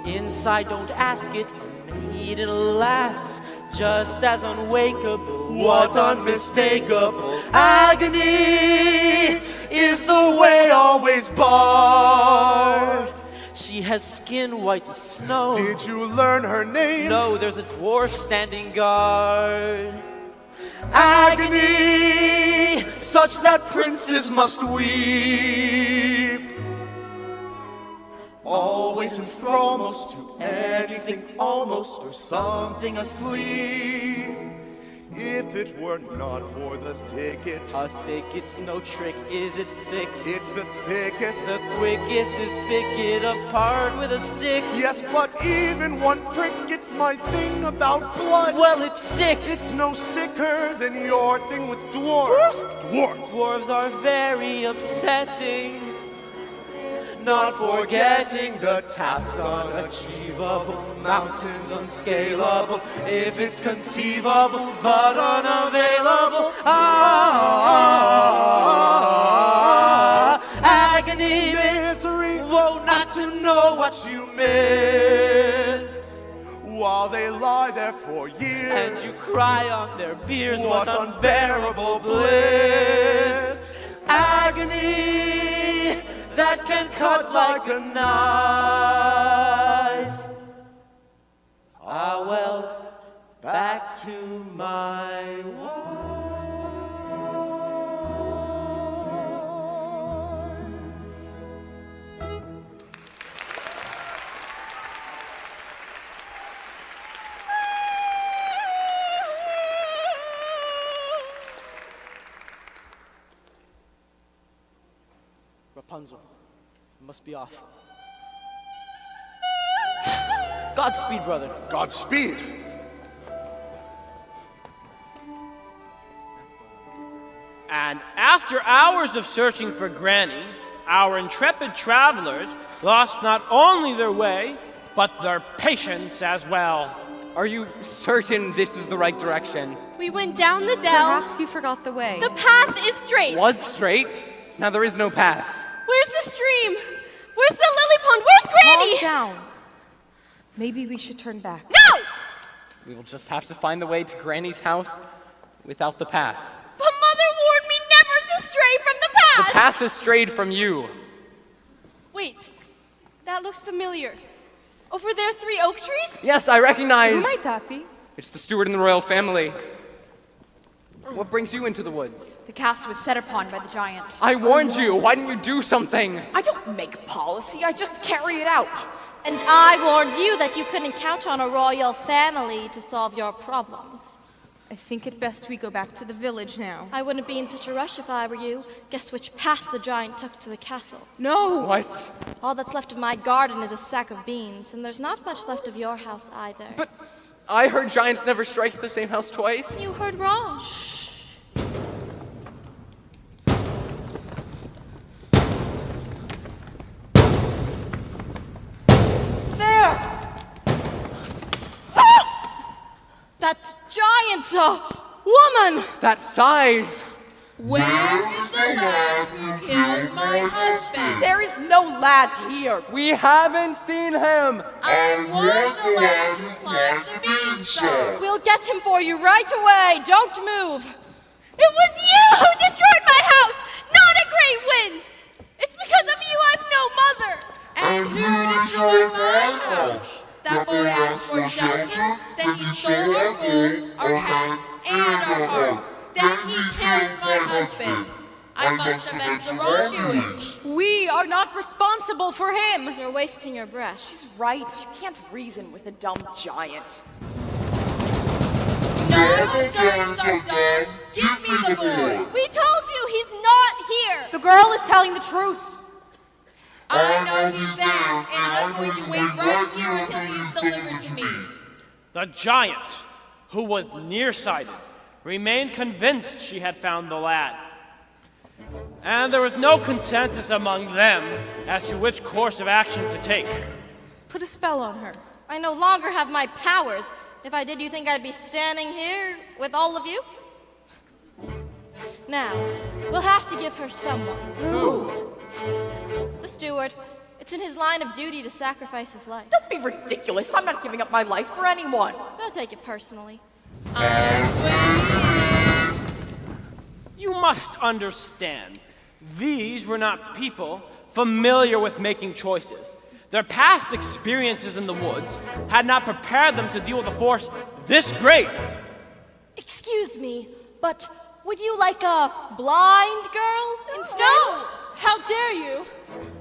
Inside, don't ask it, a maiden lass, just as unwakeable. What unmistakable agony is the way always barred. She has skin white as snow. Did you learn her name? No, there's a dwarf standing guard. Agony, such that princes must weep. Always in thrall, most to anything almost, or something asleep. If it were not for the thicket. A thicket's no trick, is it thick? It's the thickest. The quickest is pick it apart with a stick. Yes, but even one prick, it's my thing about blood. Well, it's sick. It's no sicker than your thing with dwarves. Dwarves. Dwarves are very upsetting. Not forgetting the tasks unachievable, mountains unscalable, if it's conceivable but unavailable. Agony, misery, woe not to know what you miss, while they lie there for years, and you cry on their biers. What unbearable bliss! Agony that can cut like a knife. Ah, well, back to my wife. Rapunzel, I must be off. Godspeed, brother. Godspeed. And after hours of searching for Granny, our intrepid travelers lost not only their way, but their patience as well. Are you certain this is the right direction? We went down the dell. Perhaps you forgot the way. The path is straight. Was straight? Now there is no path. Where's the stream? Where's the lily pond? Where's Granny? Calm down. Maybe we should turn back. No! We will just have to find the way to Granny's house without the path. But Mother warned me never to stray from the path! The path has strayed from you. Wait, that looks familiar. Over there, 3 oak trees? Yes, I recognize. Who might that be? It's the steward in the royal family. What brings you into the woods? The castle was set upon by the giant. I warned you. Why didn't you do something? I don't make policy, I just carry it out. And I warned you that you couldn't count on a royal family to solve your problems. I think it best we go back to the village now. I wouldn't be in such a rush if I were you. Guess which path the giant took to the castle. No! What? All that's left of my garden is a sack of beans, and there's not much left of your house either. But I heard giants never strike the same house twice. You heard wrong. That giant's a woman! That size! Where is the lad who killed my husband? There is no lad here. We haven't seen him. I want the lad who climbed the beanstalk. We'll get him for you right away. Don't move. It was you who destroyed my house, not a great wind. It's because of you I've no mother. And who destroyed my house? That boy asked for shelter, then he stole our gold, our hat, and our heart. Then he killed my husband. I must avenge the wrongdoings. We are not responsible for him. You're wasting your breath. She's right. You can't reason with a dumb giant. Not all giants are dead. Give me the boy. We told you he's not here. The girl is telling the truth. I know he's there, and I'm going to wait right here until he's delivered to me. The giant, who was nearsighted, remained convinced she had found the lad. And there was no consensus among them as to which course of action to take. Put a spell on her. I no longer have my powers. If I did, you think I'd be standing here with all of you? Now, we'll have to give her someone. Who? The steward. It's in his line of duty to sacrifice his life. Don't be ridiculous. I'm not giving up my life for anyone. Don't take it personally. You must understand, these were not people familiar with making choices. Their past experiences in the woods had not prepared them to deal with a force this great. Excuse me, but would you like a blind girl instead? No! How dare you?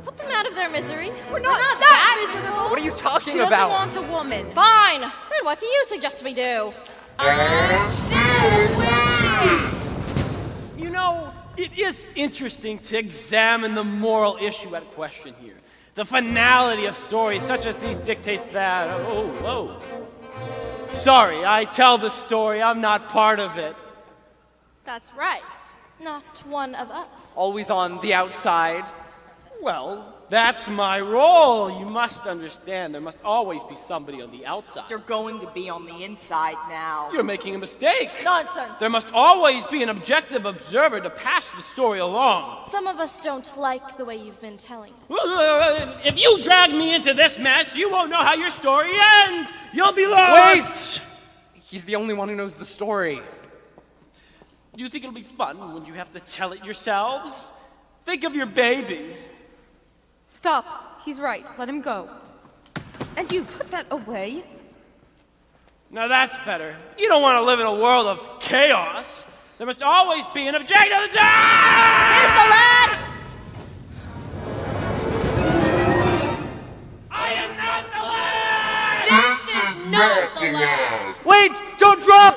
Put them out of their misery. We're not that miserable. What are you talking She about? doesn't want a woman. Fine. Then what do you suggest we do? You know, it is interesting to examine the moral issue at question here. The finality of stories such as these dictates that, Sorry, I tell the story, I'm not part of it. That's right. Not one of us. Always on the outside. Well, that's my role. You must understand, there must always be somebody on the outside. You're going to be on the inside now. You're making a mistake. Nonsense. There must always be an objective observer to pass the story along. Some of us don't like the way you've been telling it. If you drag me into this mess, you won't know how your story ends. You'll be lost. Wait! He's the only one who knows the story. Do you think it'll be fun when you have to tell it yourselves? Think of your baby. Stop. He's right. Let him go. And you put that away. Now that's better. You don't want to live in a world of chaos. There must always be an objective. Here's the lad! I am not the lad! This is not the lad. Wait! Don't drop!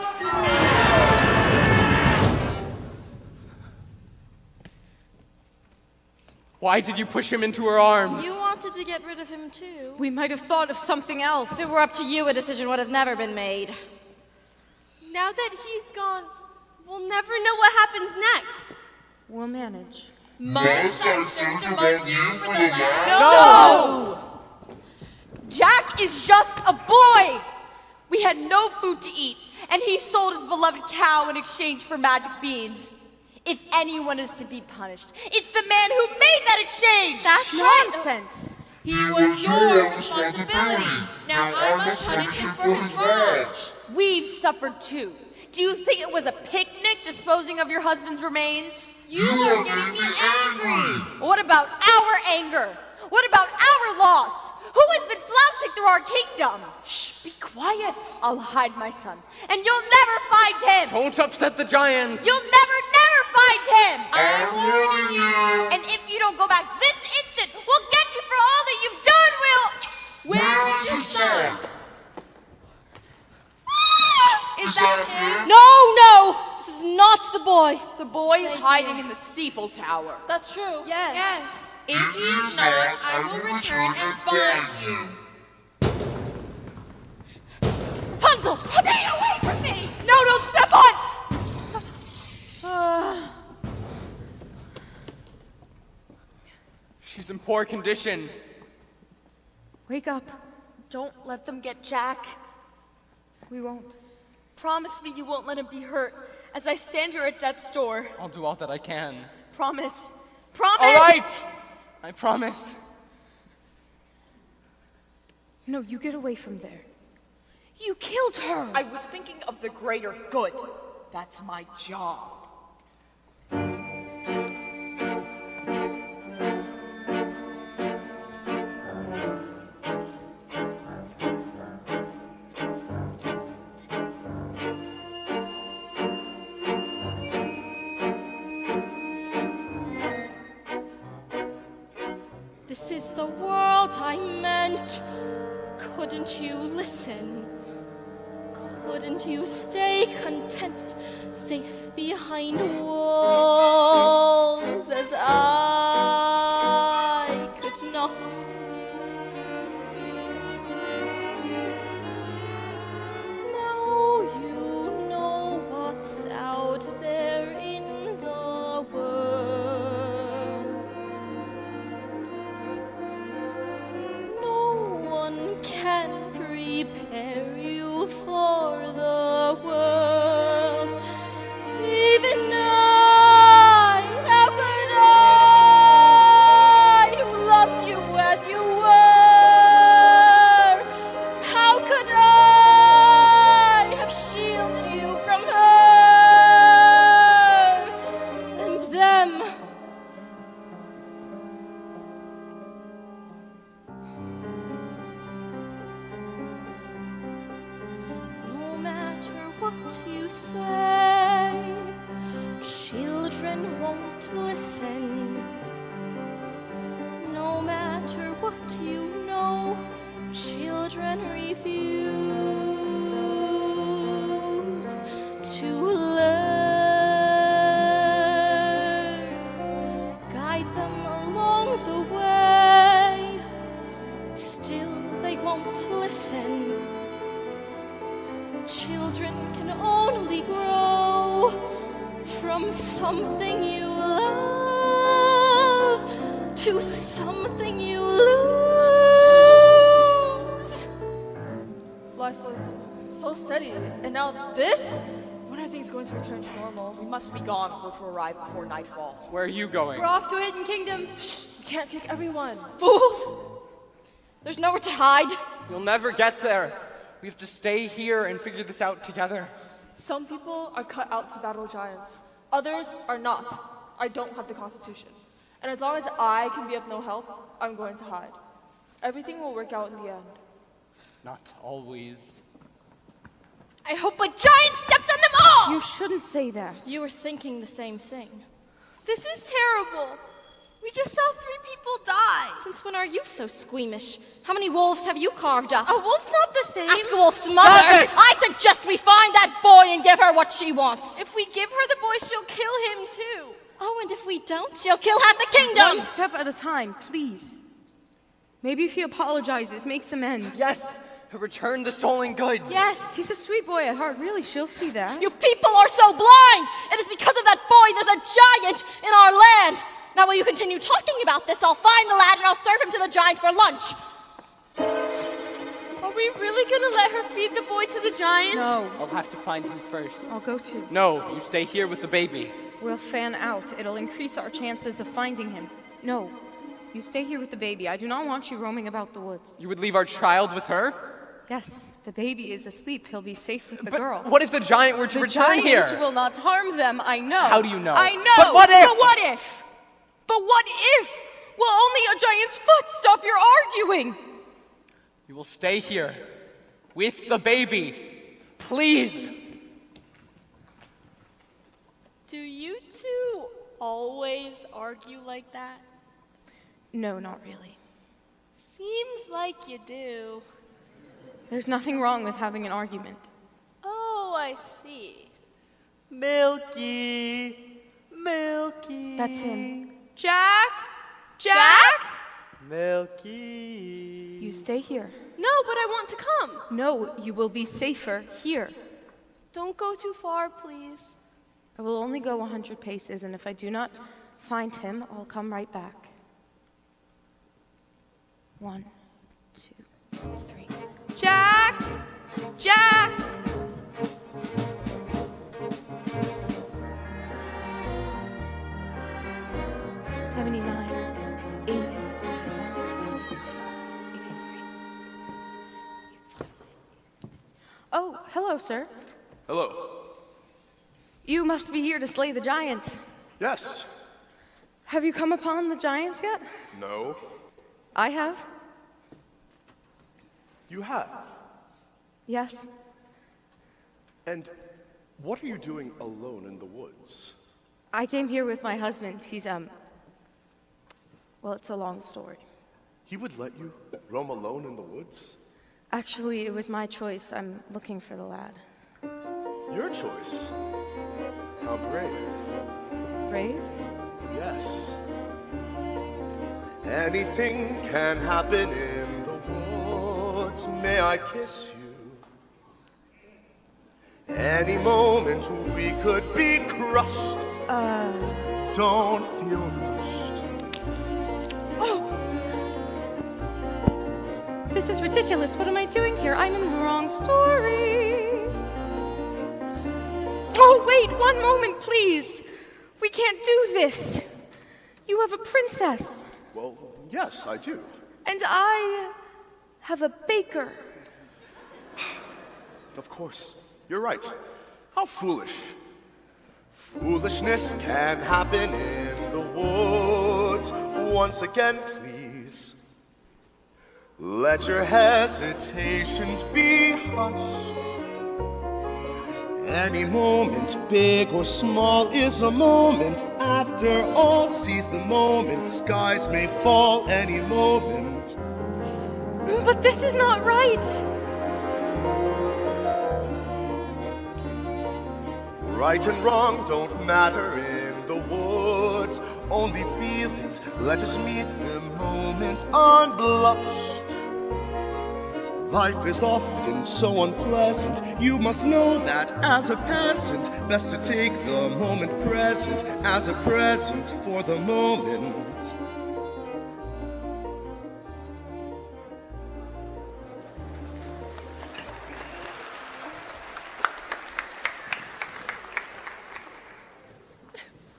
Why did you push him into her arms? You wanted to get rid of him too. We might have thought of something else. If it were up to you, a decision would have never been made. Now that he's gone, we'll never know what happens next. We'll manage. Must I search among you for the lad? No! Jack is just a boy! We had no food to eat, and he sold his beloved cow in exchange for magic beans. If anyone is to be punished, it's the man who made that exchange! That's Nonsense. He was your responsibility. Now I must punish him for his wrongs. We've suffered too. Do you think it was a picnic disposing of your husband's remains? You are getting me angry. What about our anger? What about our loss? Who has been flouncing through our kingdom? Shh, be quiet. I'll hide my son, and you'll never find him! Don't upset the giant! You'll never find him! I'm warning you. And if you don't go back this instant, we'll get you for all that you've done, Where is your son? Is that him? No! This is not the boy. The boy is hiding in the steeple tower. That's true. Yes. If he's not, I will return and find you. Rapunzel, stay away from me! No, don't step on! She's in poor condition. Wake up. Don't let them get Jack. We won't. Promise me you won't let him be hurt as I stand here at death's door. I'll do all that I can. Promise. Promise! All right! I promise. No, you get away from there. You killed her! I was thinking of the greater good. That's my job. This is the world I meant. Couldn't you listen? Couldn't you stay content, safe behind walls as I could not? Now you know what's out there in the world. No one can prepare you for the world. Even I, how could I, who loved you as you were, how could I have shielded you from her and them? No matter what you say, children won't listen. No matter what you know, children refuse to learn. Guide them along the way, still they won't listen. Children can only grow from something you love to something you lose. Life was so steady, and now this? When are things going to return to normal? We must be gone or to arrive before nightfall. Where are you going? We're off to a hidden kingdom. We can't take everyone. Fools! There's nowhere to hide. You'll never get there. We have to stay here and figure this out together. Some people are cut out to battle giants. Others are not. I don't have the Constitution. And as long as I can be of no help, I'm going to hide. Everything will work out in the end. Not always. I hope a giant steps on them all! You shouldn't say that. You were thinking the same thing. This is terrible. We just saw 3 people die. Since when are you so squeamish? How many wolves have you carved up? A wolf's not the same. Ask a wolf's mother. I suggest we find that boy and give her what she wants. If we give her the boy, she'll kill him too. Oh, and if we don't, she'll kill half the kingdom. One step at a time, please. Maybe if he apologizes, makes amends. Yes! Return the stolen goods! Yes! He's a sweet boy at heart, really, she'll see that. You people are so blind! It is because of that boy there's a giant in our land! Now while you continue talking about this, I'll find the lad and I'll serve him to the giant for lunch. Are we really gonna let her feed the boy to the giant? No. I'll have to find him first. I'll go too. No, you stay here with the baby. We'll fan out. It'll increase our chances of finding him. No. You stay here with the baby. I do not want you roaming about the woods. You would leave our child with her? Yes, the baby is asleep. He'll be safe with the But girl. what if the giant were to return here? The giant will not harm them, I know. How do you know? I know. But what if? But what if? But what if? Will only a giant's foot stop your arguing? You will stay here with the baby. Please. Do you two always argue like that? No, not really. Seems like you do. There's nothing wrong with having an argument. Oh, I see. Milky, Milky. That's him. Jack? Jack? Milky. You stay here. No, but I want to come. No, you will be safer here. Don't go too far, please. I will only go 100 paces, and if I do not find him, I'll come right back. 1, 2, 3. Jack! Jack! Hello, sir. Hello. You must be here to slay the giant. Yes. Have you come upon the giant yet? No. I have. You have. Yes. And what are you doing alone in the woods? I came here with my husband. He's, well, it's a long story. He would let you roam alone in the woods? Actually, it was my choice. I'm looking for the lad. Your choice? How brave. Brave? Yes. Anything can happen in the woods. May I kiss you? Any moment we could be crushed. Don't feel rushed. Oh! This is ridiculous. What am I doing here? I'm in the wrong story. Oh, wait, one moment, please. We can't do this. You have a princess. Well, yes, I do. And I have a baker. Of course. You're right. How foolish. Foolishness can happen in the woods. Once again, please. Let your hesitations be hushed. Any moment, big or small, is a moment. After all, seize the moment. Skies may fall any moment. But this is not right. Right and wrong don't matter in the woods. Only feelings, let us meet the moment unblushed. Life is often so unpleasant. You must know that as a peasant, best to take the moment present as a present for the moment.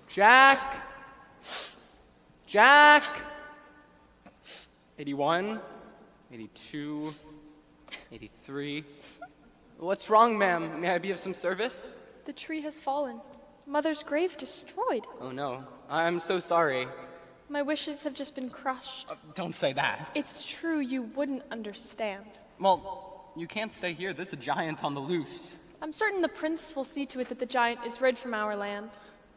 Jack! Jack! 81, 82, 83. What's wrong, ma'am? May I be of some service? The tree has fallen. Mother's grave destroyed. Oh no, I'm so sorry. My wishes have just been crushed. Don't say that. It's true, you wouldn't understand. Well, you can't stay here. There's a giant on the loose. I'm certain the prince will see to it that the giant is rid from our land.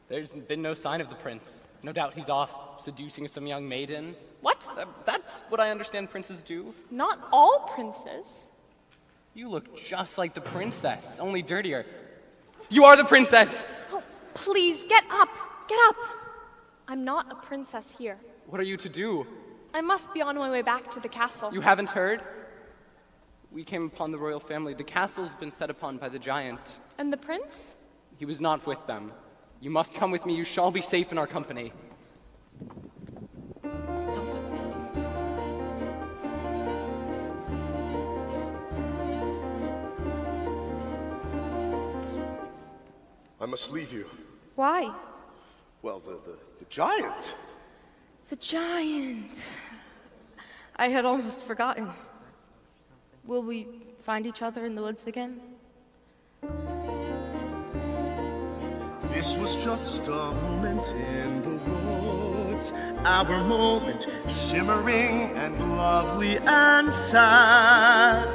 There's been no sign of the prince. No doubt he's off seducing some young maiden. What? That's what I understand princes do. Not all princes. You look just like the princess, only dirtier. You are the princess! Oh, please, get up! Get up! I'm not a princess here. What are you to do? I must be on my way back to the castle. You haven't heard? We came upon the royal family. The castle's been set upon by the giant. And the prince? He was not with them. You must come with me. You shall be safe in our company. I must leave you. Why? Well, the giant. The giant. I had almost forgotten. Will we find each other in the woods again? This was just a moment in the woods, our moment, shimmering and lovely and sad.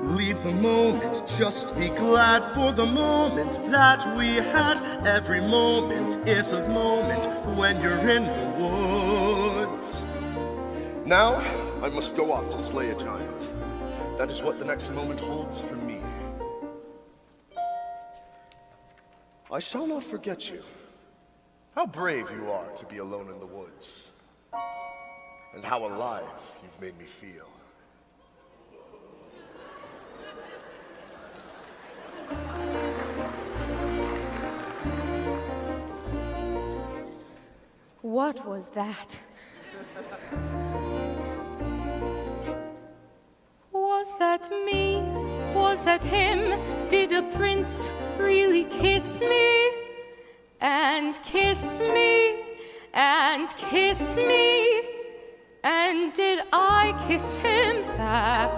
Leave the moment, just be glad for the moment that we had. Every moment is a moment when you're in the woods. Now, I must go off to slay a giant. That is what the next moment holds for me. I shall not forget you. How brave you are to be alone in the woods. And how alive you've made me feel. What was that? Was that me? Was that him? Did a prince really kiss me? And kiss me? And kiss me? And did I kiss him back?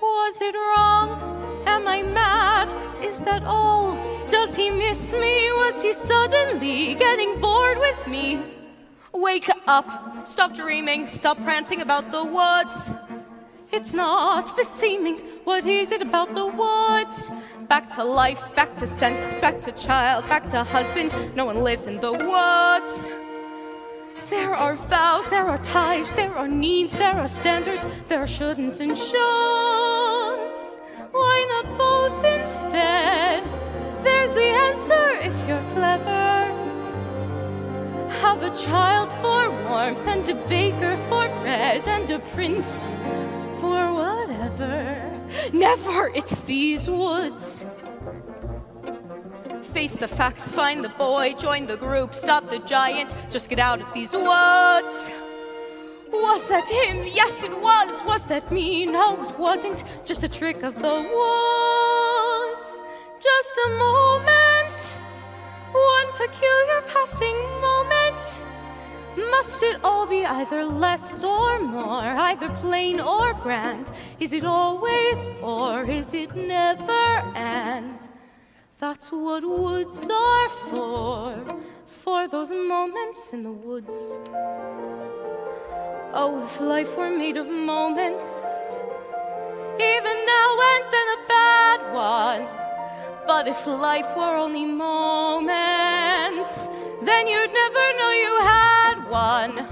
Was it wrong? Am I mad? Is that all? Does he miss me? Was he suddenly getting bored with me? Wake up, stop dreaming, stop prancing about the woods. It's not beseeming. What is it about the woods? Back to life, back to sense, back to child, back to husband. No one lives in the woods. There are vows, there are ties, there are needs, there are standards, there are shouldn'ts and shoulds. Why not both instead? There's the answer if you're clever. Have a child for warmth and a baker for bread and a prince for whatever. Never, it's these woods. Face the facts, find the boy, join the group, stop the giant, just get out of these woods. Was that him? Yes, it was. Was that me? No, it wasn't. Just a trick of the woods. Just a moment, one peculiar passing moment. Must it all be either less or more, either plain or grand? Is it always or is it never and? That's what woods are for those moments in the woods. Oh, if life were made of moments, even now and then a bad one. But if life were only moments, then you'd never know you had one.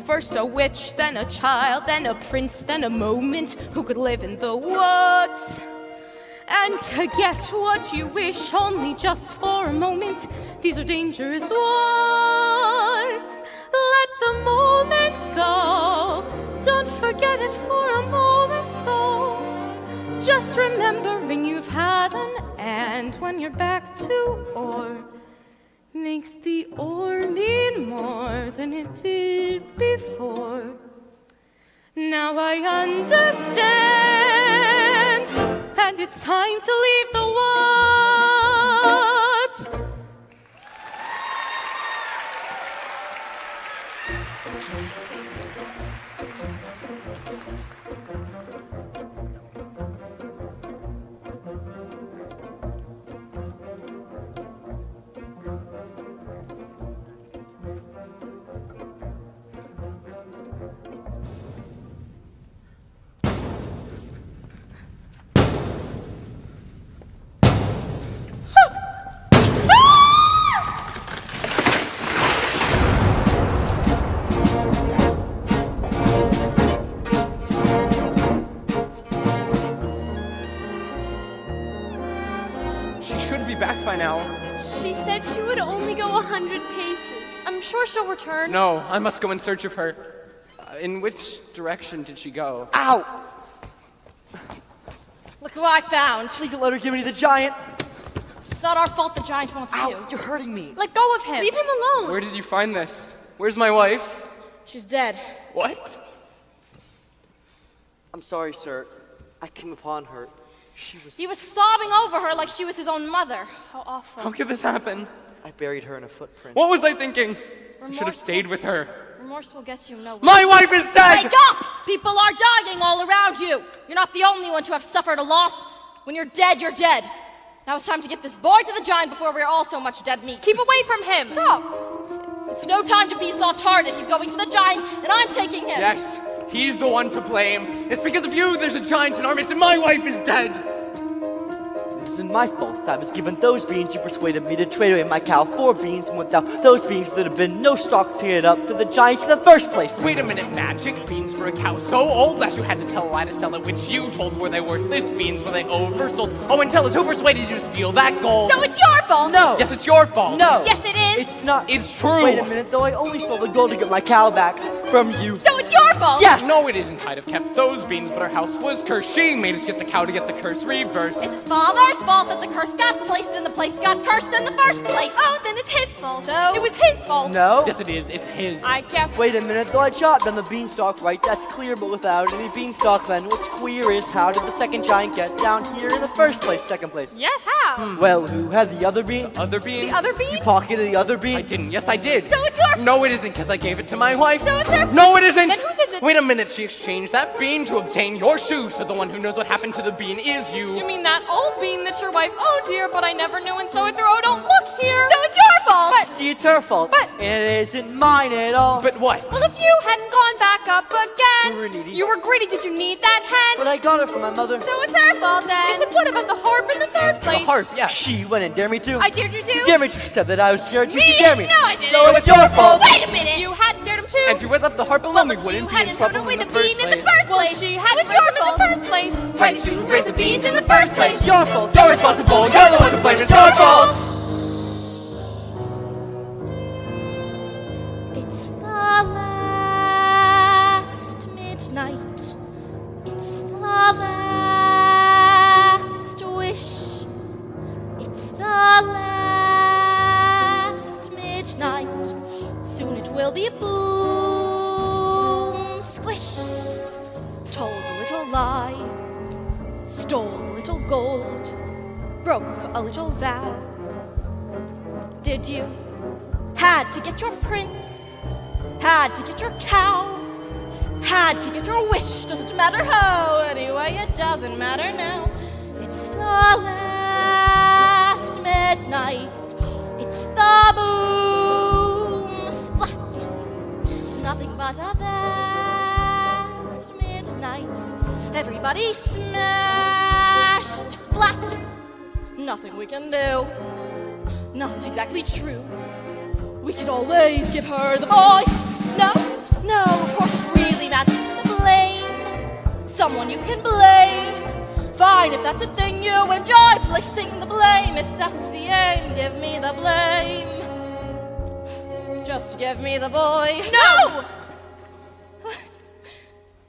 First a witch, then a child, then a prince, then a moment who could live in the woods. And to get what you wish only just for a moment, these are dangerous woods. Let the moment go. Don't forget it for a moment though. Just remembering you've had an and when you're back to or makes the or mean more than it did before. Now I understand, and it's time to leave the woods. Back by now. She said she would only go 100 paces. I'm sure she'll return. No, I must go in search of her. In which direction did she go? Ow! Look who I found. Please don't let her give me the giant. It's not our fault the giant wants Ow, you. you're hurting me. Let go of him. Leave him alone. Where did you find this? Where's my wife? She's dead. What? I'm sorry, sir. I came upon her. He was sobbing over her like she was his own mother. How awful. How could this happen? I buried her in a footprint. What was I thinking? I should have stayed with her. Remorse will get you nowhere. My wife is dead! Wake up! People are dying all around you. You're not the only one to have suffered a loss. When you're dead, you're dead. Now it's time to get this boy to the giant before we're all so much dead meat. Keep away from him. Stop. It's no time to be soft-hearted. He's going to the giant, and I'm taking him. Yes, he's the one to blame. It's because of you there's a giant in our midst, and my wife is dead. This isn't my fault. I was given those beans. You persuaded me to trade away my cow for beans, and without those beans, there'd have been no stock to get up to the giants in the first place. Wait a minute, magic? Beans for a cow so old that you had to tell a lie to sell it, which you told were they worthless. Beans were they oversold. Oh, and tell us who persuaded you to steal that gold? So it's your fault. No. Yes, it's your fault. No. Yes, it is. It's not. It's true. Wait a minute, though. I only stole the gold to get my cow back from you. So it's your fault. Yes. No, it isn't. I'd have kept those beans, but our house was cursed. She made us get the cow to get the curse reversed. It's his father's fault that the curse got placed and the place got cursed in the first place. Oh, then it's his fault. So? It was his fault. No. Yes, it is. It's his. I guess. Wait a minute, though. I chopped down the beanstalk, right? That's clear, but without any beanstalk, then what's queer is how did the second giant get down here in the first place, second place? Yes. How? Well, who had the other bean? The other bean? The other bean? You pocketed the other bean? I didn't. Yes, I did. So it's your fault. No, it isn't, because I gave it to my wife. So it's Turf? No, it isn't. Then whose is it? Wait a minute, she exchanged that bean to obtain your shoes, so the one who knows what happened to the bean is you. You mean that old bean that's your wife? Oh dear, but I never knew, and so it threw. Oh, don't look here. So it's your fault. But, See, it's her fault. But- it isn't mine at all. But what? well, if you hadn't gone back up again, We were needy. you were greedy. Did you need that hen? But I got it from my mother. So it's her fault Is then. it what about the harp in the third place? The harp, yeah. She went and dared me to. I dared you to. Dared me to. She said that I was scared. Me? She dared me. No, I didn't. So it's your fault. Wait a minute. You hadn't dared him too. And you would left the harp alone, Well, we if wouldn't you be in hadn't thrown trouble away in the the first bean in the place. first Well, place. she It hadn't was your thrown him in fault. the first place. Why did you raise the beans in the first place? It's your fault. You're responsible. You're the one to blame. It's your fault. It's the last midnight. It's the last wish. It's the last midnight. Soon it will be boom, squish. Told a little lie. Stole a little gold. Broke a little vow. Did you? Had to get your prince. Had to get your cow. Had to get your wish. Doesn't matter how. Anyway, it doesn't matter now. It's the last midnight. It's the boom splat. Nothing but a vast midnight. Everybody smashed flat. Nothing we can do. Not exactly true. We could always give her the boy. No, no, of course it really matters the blame. Someone you can blame. Fine, if that's a thing you enjoy, placing the blame. If that's the aim, give me the blame. Just give me the boy. No!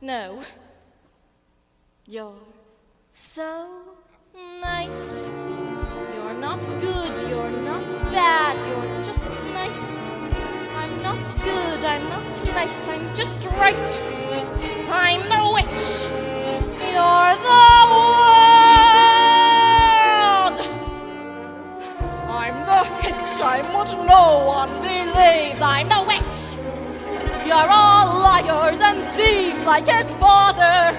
No. You're so nice. You're not good, you're not bad, you're just nice. I'm not good, I'm not nice, I'm just right. I'm the witch. You're the world. I'm the hitch, I'm what no one believes. I'm the witch. You're all liars and thieves like his father.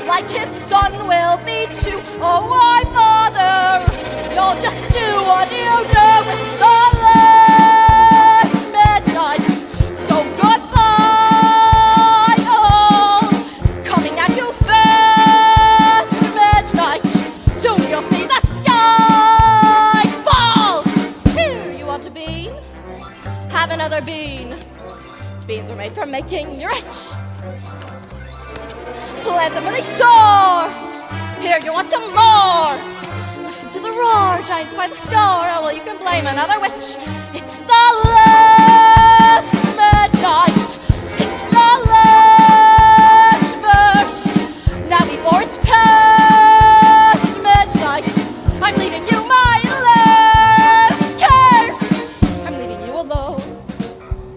Like his son will be too. Oh, why bother? You'll just do what you do. It's the last midnight. So goodbye, all. Coming at you fast, midnight. Soon you'll see the sky fall. Here, you want a bean? Have another bean. Beans are made for making you rich. Plant them where they soar. Here, you want some more? Listen to the roar, giants by the score. Oh, well, you can blame another witch. It's the last midnight. It's the last verse. Now before it's past midnight, I'm leaving you my last curse. I'm leaving you alone.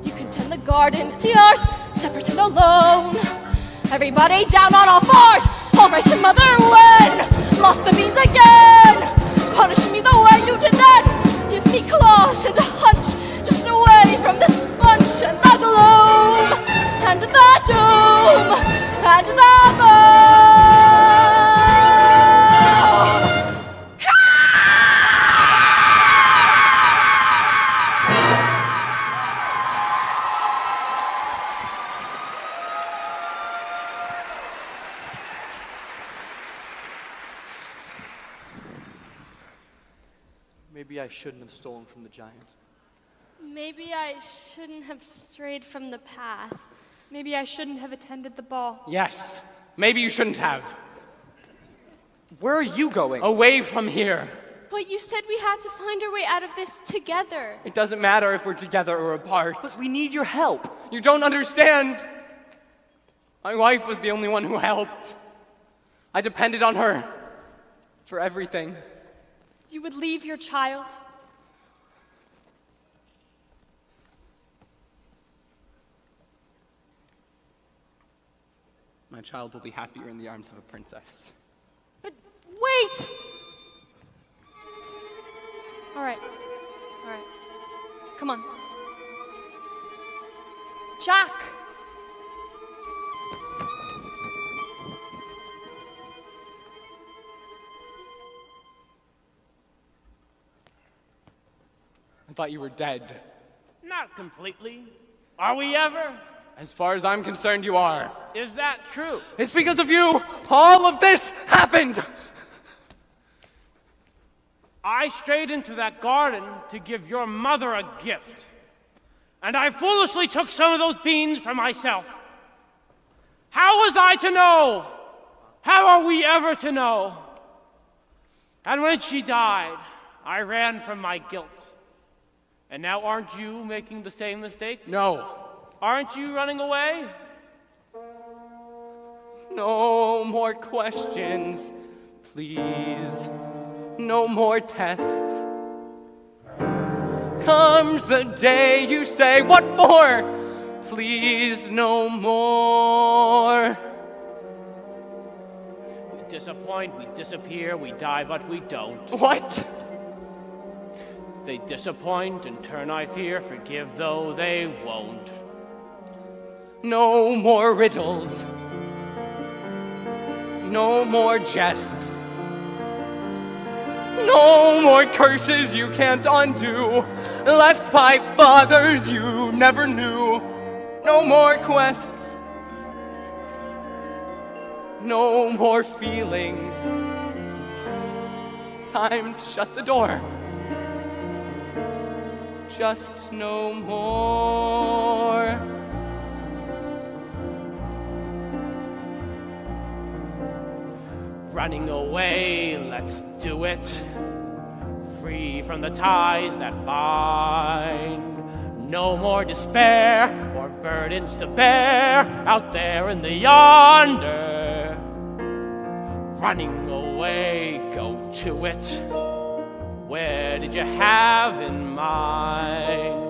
You can tend the garden, it's yours, separate and alone. Everybody down on all fours. All right, your mother win. Lost the beans again. Punish me the way you did then. Give me claws and a hunch, just away from the sponge and the gloom and the doom and the boom. Maybe I shouldn't have stolen from the giant. Maybe I shouldn't have strayed from the path. Maybe I shouldn't have attended the ball. Yes. Maybe you shouldn't have. Where are you going? Away from here. But you said we had to find our way out of this together. It doesn't matter if we're together or apart. But we need your help. You don't understand. My wife was the only one who helped. I depended on her for everything. You would leave your child? My child will be happier in the arms of a princess. But wait! All right. Come on. Jack! I thought you were dead. Not completely. Are we ever? As far as I'm concerned, you are. Is that true? It's because of you all of this happened! I strayed into that garden to give your mother a gift. And I foolishly took some of those beans for myself. How was I to know? How are we ever to know? And when she died, I ran from my guilt. And now aren't you making the same mistake? No. Aren't you running away? No more questions, please. No more tests. Comes the day you say, what for? Please, no more. We disappoint, we disappear, we die, but we don't. What? They disappoint and turn, I fear, forgive though they won't. No more riddles. No more jests. No more curses you can't undo, left by fathers you never knew. No more quests. No more feelings. Time to shut the door. Just no more. Running away, let's do it. Free from the ties that bind. No more despair or burdens to bear out there in the yonder. Running away, go to it. Where did you have in mind?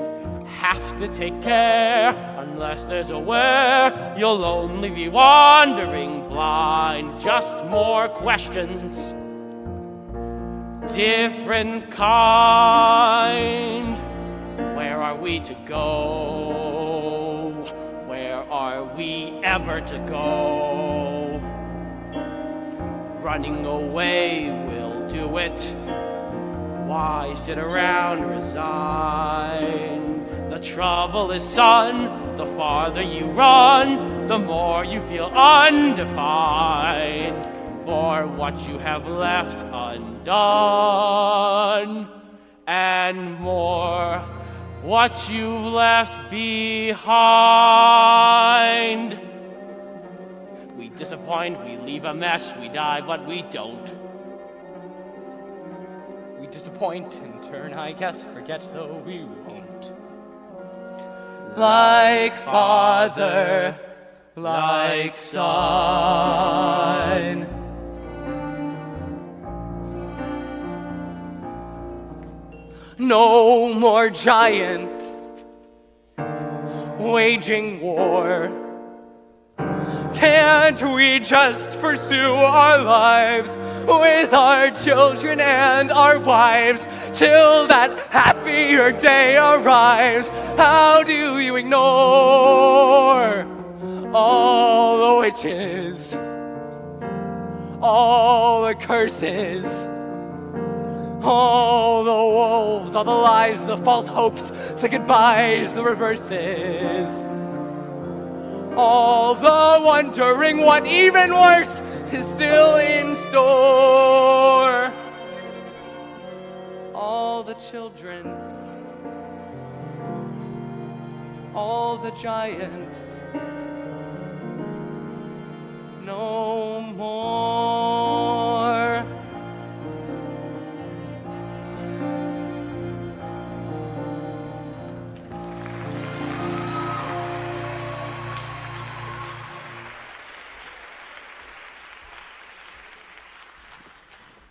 Have to take care, unless there's a where, you'll only be wandering blind. Just more questions, different kind. Where are we to go? Where are we ever to go? Running away will do it. Why sit around resigned? The trouble is, son, the farther you run, the more you feel undefined for what you have left undone, and more what you've left behind. We disappoint, we leave a mess, we die, but we don't. We disappoint and turn, I guess, forget though we won't. Like father, like son. No more giants waging war. Can't we just pursue our lives with our children and our wives till that happier day arrives? How do you ignore all the witches, all the curses, all the wolves, all the lies, the false hopes, the goodbyes, the reverses? All the wondering what even worse is still in store. All the children, all the giants, no more.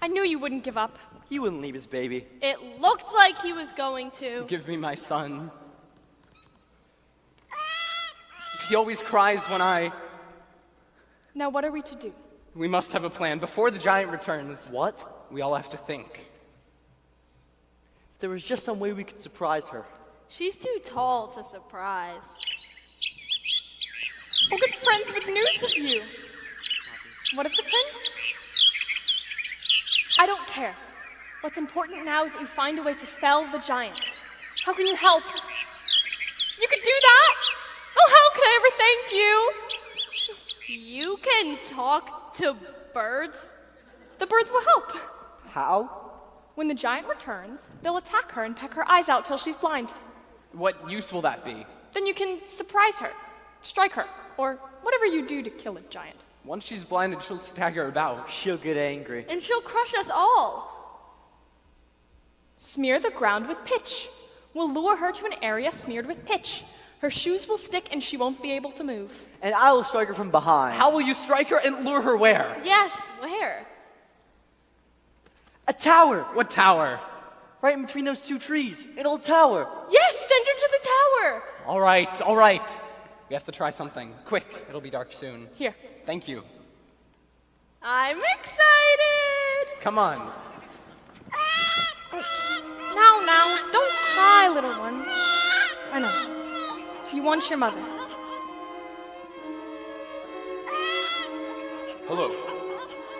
I knew you wouldn't give up. He wouldn't leave his baby. It looked like he was going to. Give me my son. He always cries when Now what are we to do? We must have a plan before the giant returns. What? We all have to think. If there was just some way we could surprise her. She's too tall to surprise. We'll get friends with news of you. What of the prince? I don't care. What's important now is that we find a way to fell the giant. How can you help? You could do that? Oh, how could I ever thank you? You can talk to birds? The birds will help. How? When the giant returns, they'll attack her and peck her eyes out till she's blind. What use will that be? Then you can surprise her, strike her, or whatever you do to kill a giant. Once she's blinded, she'll stagger about. She'll get angry. And she'll crush us all. Smear the ground with pitch. We'll lure her to an area smeared with pitch. Her shoes will stick and she won't be able to move. And I will strike her from behind. How will you strike her and lure her where? Yes, where? A tower! What tower? Right in between those two trees. An old tower. Yes, send her to the tower. All right, all right. We have to try something. Quick, it'll be dark soon. Here. Thank you. I'm excited. Come on. Now, don't cry, little one. I know. You want your mother. Hello.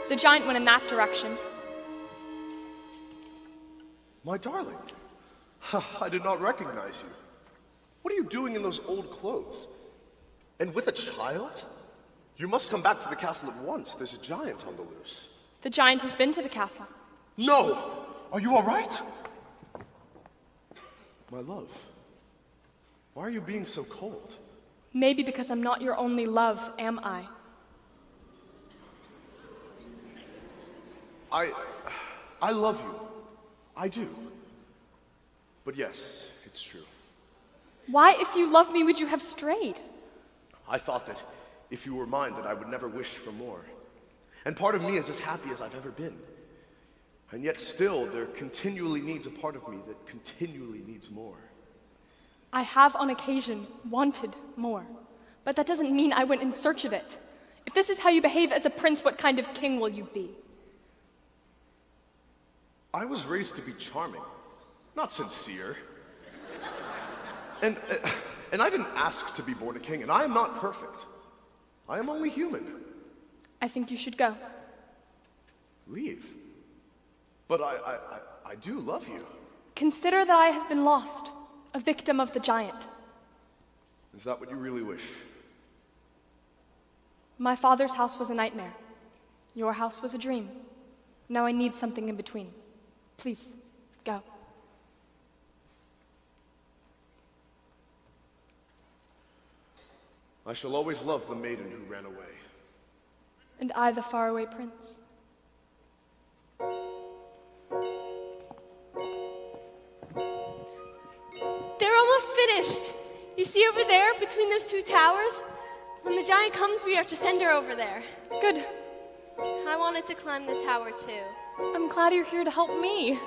The giant went in that direction. My darling. I did not recognize you. What are you doing in those old clothes? And with a child? You must come back to the castle at once. There's a giant on the loose. The giant has been to the castle. No! Are you all right? My love, why are you being so cold? Maybe because I'm not your only love, am I? I love you. I do. But yes, it's true. Why, if you loved me, would you have strayed? I thought that if you were mine, that I would never wish for more. And part of me is as happy as I've ever been. And yet still, there continually needs a part of me that continually needs more. I have on occasion wanted more, but that doesn't mean I went in search of it. If this is how you behave as a prince, what kind of king will you be? I was raised to be charming, not sincere. And I didn't ask to be born a king, and I am not perfect. I am only human. I think you should go. Leave? But I do love you. Consider that I have been lost, a victim of the giant. Is that what you really wish? My father's house was a nightmare. Your house was a dream. Now I need something in between. Please, go. I shall always love the maiden who ran away. And I, the faraway prince. They're almost finished. You see over there, between those two towers? When the giant comes, we are to send her over there. Good. I wanted to climb the tower too. I'm glad you're here to help me.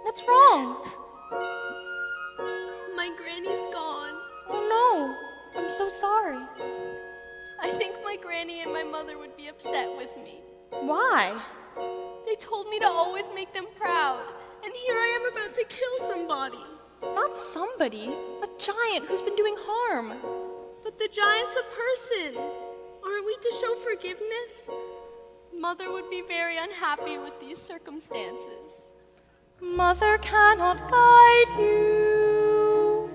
What's wrong? My granny's gone. Oh no, I'm so sorry. I think my granny and my mother would be upset with me. Why? They told me to always make them proud. And here I am about to kill somebody. Not somebody, a giant who's been doing harm. But the giant's a person. Aren't we to show forgiveness? Mother would be very unhappy with these circumstances. Mother cannot guide you.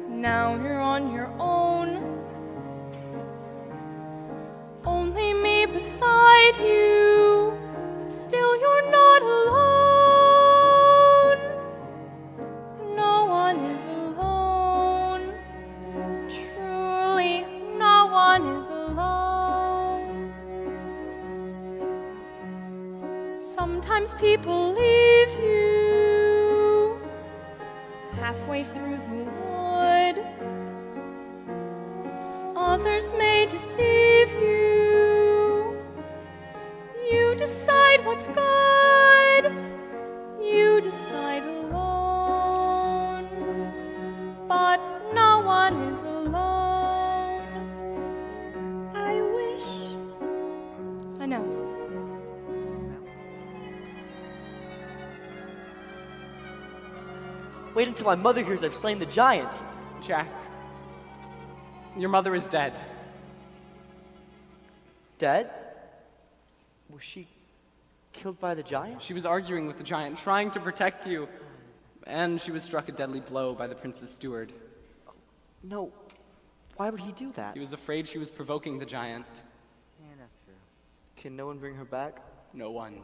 Now you're on your own. Only me beside you. Still you're not alone. No one is alone. Truly, no one is alone. Sometimes people leave you halfway through the wood. Others may deceive you. You decide what's good. You decide alone. But no one is alone. I wish. I know. Wait until my mother hears I've slain the giants. Jack, your mother is dead. Dead? Was she Killed by the giant? She was arguing with the giant, trying to protect you. And she was struck a deadly blow by the prince's steward. No. Why would he do that? He was afraid she was provoking the giant. Yeah, that's true. Can no one bring her back? No one.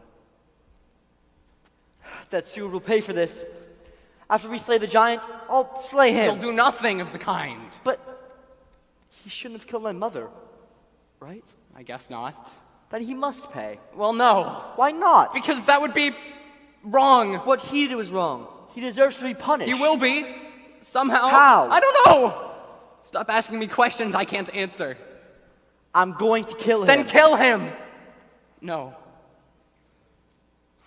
That steward will pay for this. After we slay the giants, I'll slay him. He'll do nothing of the kind. But he shouldn't have killed my mother, right? I guess not. Then he must pay. Well, no. Why not? Because that would be wrong. What he did was wrong. He deserves to be punished. He will be. Somehow. How? I don't know. Stop asking me questions I can't answer. I'm going to kill him. Then kill him. No.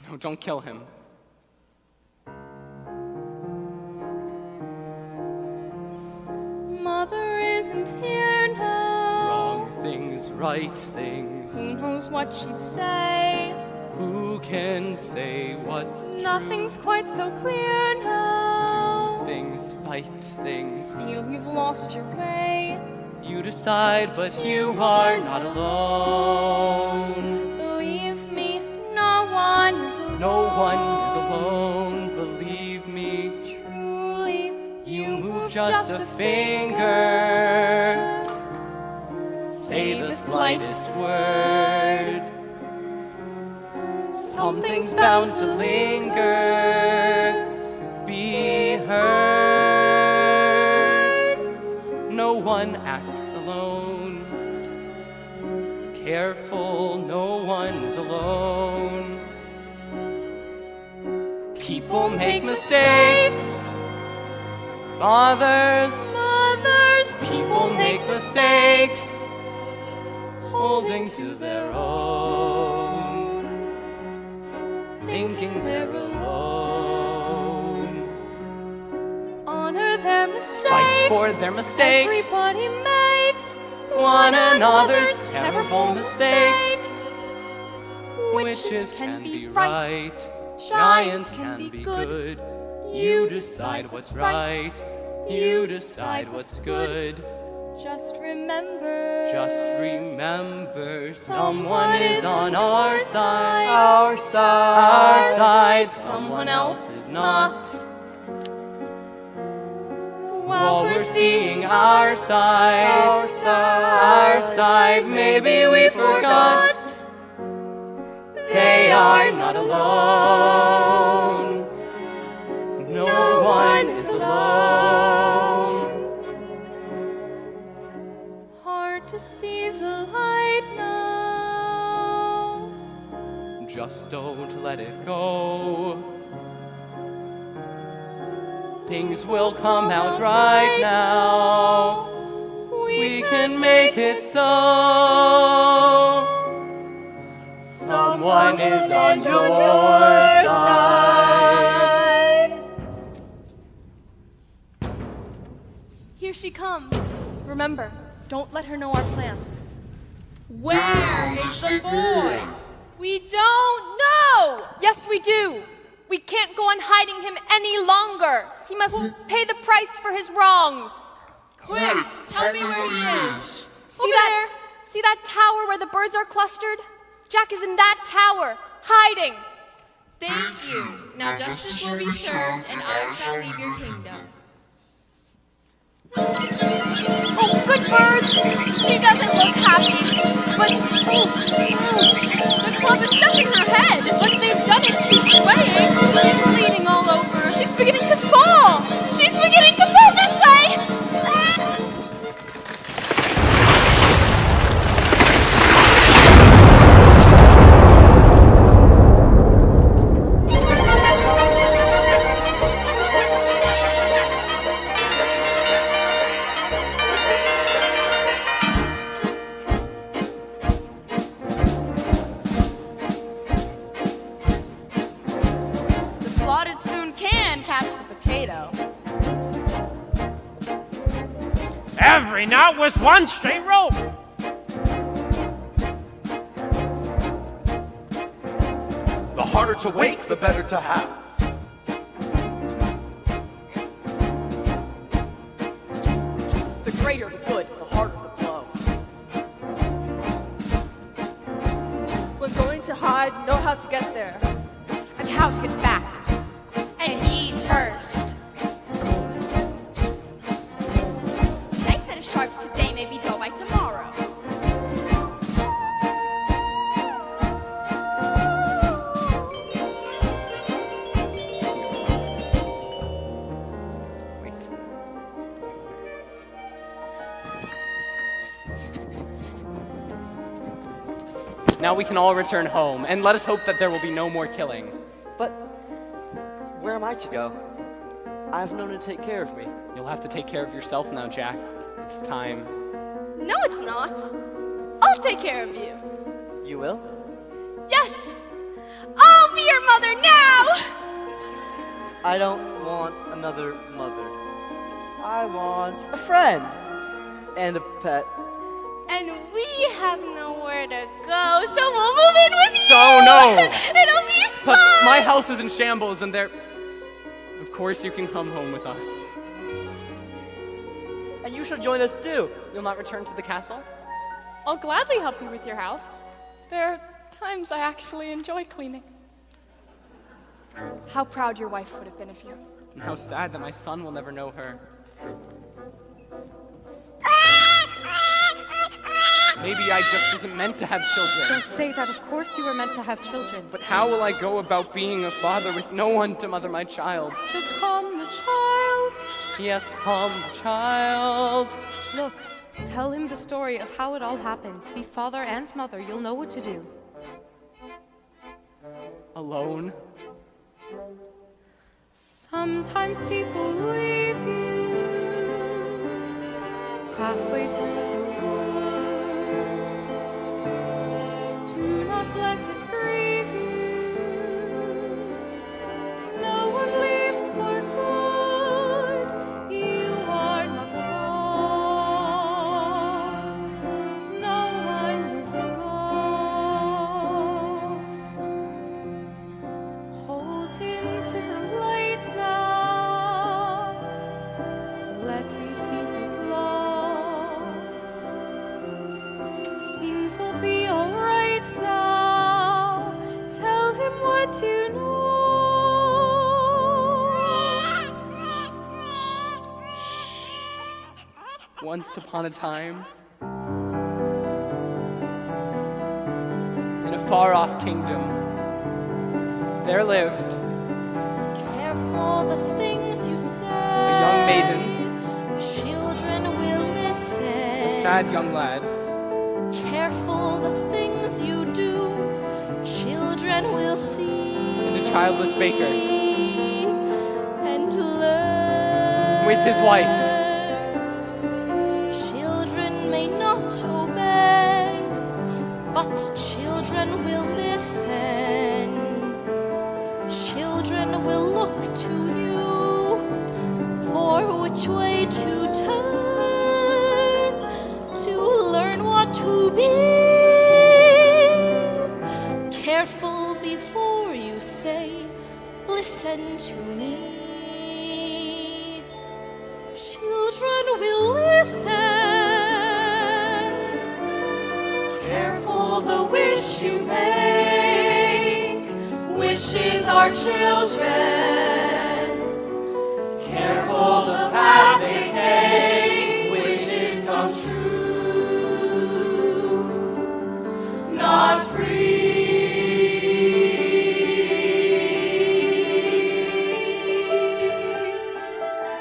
No, don't kill him. Mother isn't here now. Wrong things, right things. Who knows what she'd say? Who can say what's Nothing's true? quite so clear now. Do things, fight things. Feel you've lost your way. You decide, but you are not alone. Believe me, no one is alone. No one is alone, believe me. Truly, You move just a finger. Say the slightest word. Something's bound to linger. Be heard. No one acts alone. Careful, no one's alone. People make mistakes. Fathers, mothers, people make mistakes. Holding to their own. Thinking they're alone. honor their mistakes. Fight for their mistakes. Everybody makes One another's terrible mistakes. Witches can be right. Giants can be good. You decide what's right. You decide what's good. Just remember. Just remember, someone is on our side. Our side. Our side. Someone else is not. While we're seeing our side. Our side. Our side. Maybe we forgot. They are not alone. No one is alone. Hard to see the light now. Just don't let it go. Things will come out right now. We can make it so. Someone is on your side. Here she comes. Remember, don't let her know our plan. Where is the boy? We don't know! Yes, we do. We can't go on hiding him any longer. He must pay the price for his wrongs. Quick, tell me where he is. See that tower where the birds are clustered? Jack is in that tower, hiding. Thank you. Now justice will be served, and I shall leave your kingdom. Oh, good birds! She doesn't look happy. But, ouch. The club is stuck in her head. But they've done it. She's swaying. She's bleeding all over. She's beginning to fall. She's beginning to fall this way! The slotted spoon can catch the potato. Every knot was one straight rope. The harder to wake, the better to have. The greater the good, the harder the blow. We're going to hide, know how to get get there, and how to get back, and eat first. Knife that is sharp today may be dull by tomorrow. Now we can all return home, and let us hope that there will be no more killing. But where am I to go? I have no one to take care of me. You'll have to take care of yourself now, Jack. It's time. No, it's not. I'll take care of you. You will? Yes! I'll be your mother now! I don't want another mother. I want a friend and a pet. And we have nowhere to go, so we'll move in with you! Oh, no! It'll be But fun! my house is in shambles, and there... Of course you can come home with us. And you should join us too. You'll not return to the castle? I'll gladly help you with your house. There are times I actually enjoy cleaning. How proud your wife would have been of you. And how sad that my son will never know her. Maybe I just wasn't meant to have children. Don't say that. Of course you were meant to have children. But how will I go about being a father with no one to mother my child? Just calm the child. Yes, calm the child. Look, tell him the story of how it all happened. Be father and mother. You'll know what to do. Alone? Sometimes people leave you halfway through the wood. Do not let it grieve you. No one leaves for good. You are not alone. No one is alone. Hold him to the light now. Let him see the glow. Things will be alright now. Tell him what you know. Once upon a time, in a far-off kingdom, there lived Careful the things you say. a young maiden, Children will listen. a sad young lad, Careful the things you do. Children will see. and a childless baker And learn. with his wife. Children may not obey, but children will listen. Children will look to you for which way to turn to learn what to be. Careful before you say, listen to me. Children will listen. Careful the wish you make. Wishes are children. Careful the path they take. Wishes come true. Not free.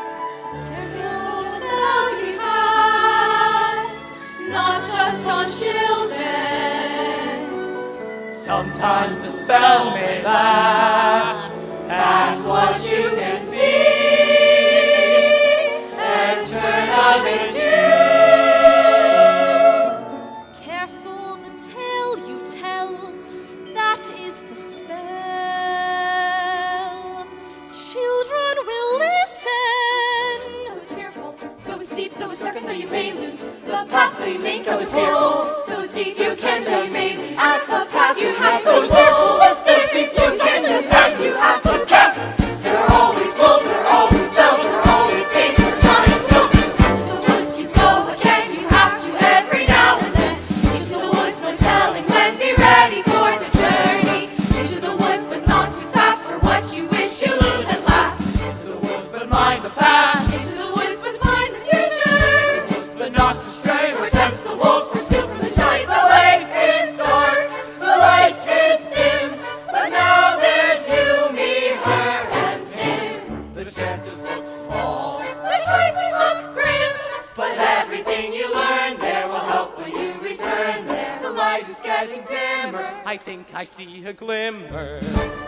Careful the spell you cast. Not just on children. Sometimes the spell may last. Ask what you can see and turn of it Careful the tale you tell, that is the spell. Children will listen. Though it's fearful, though it's deep, though it's dark, and though you may lose the path, though you may go, it's fearful, though it's deep, you can, though you may lose at the path you have, though it's fearful, though it's deep, you can, just and you have to care. There are always think I see a glimmer.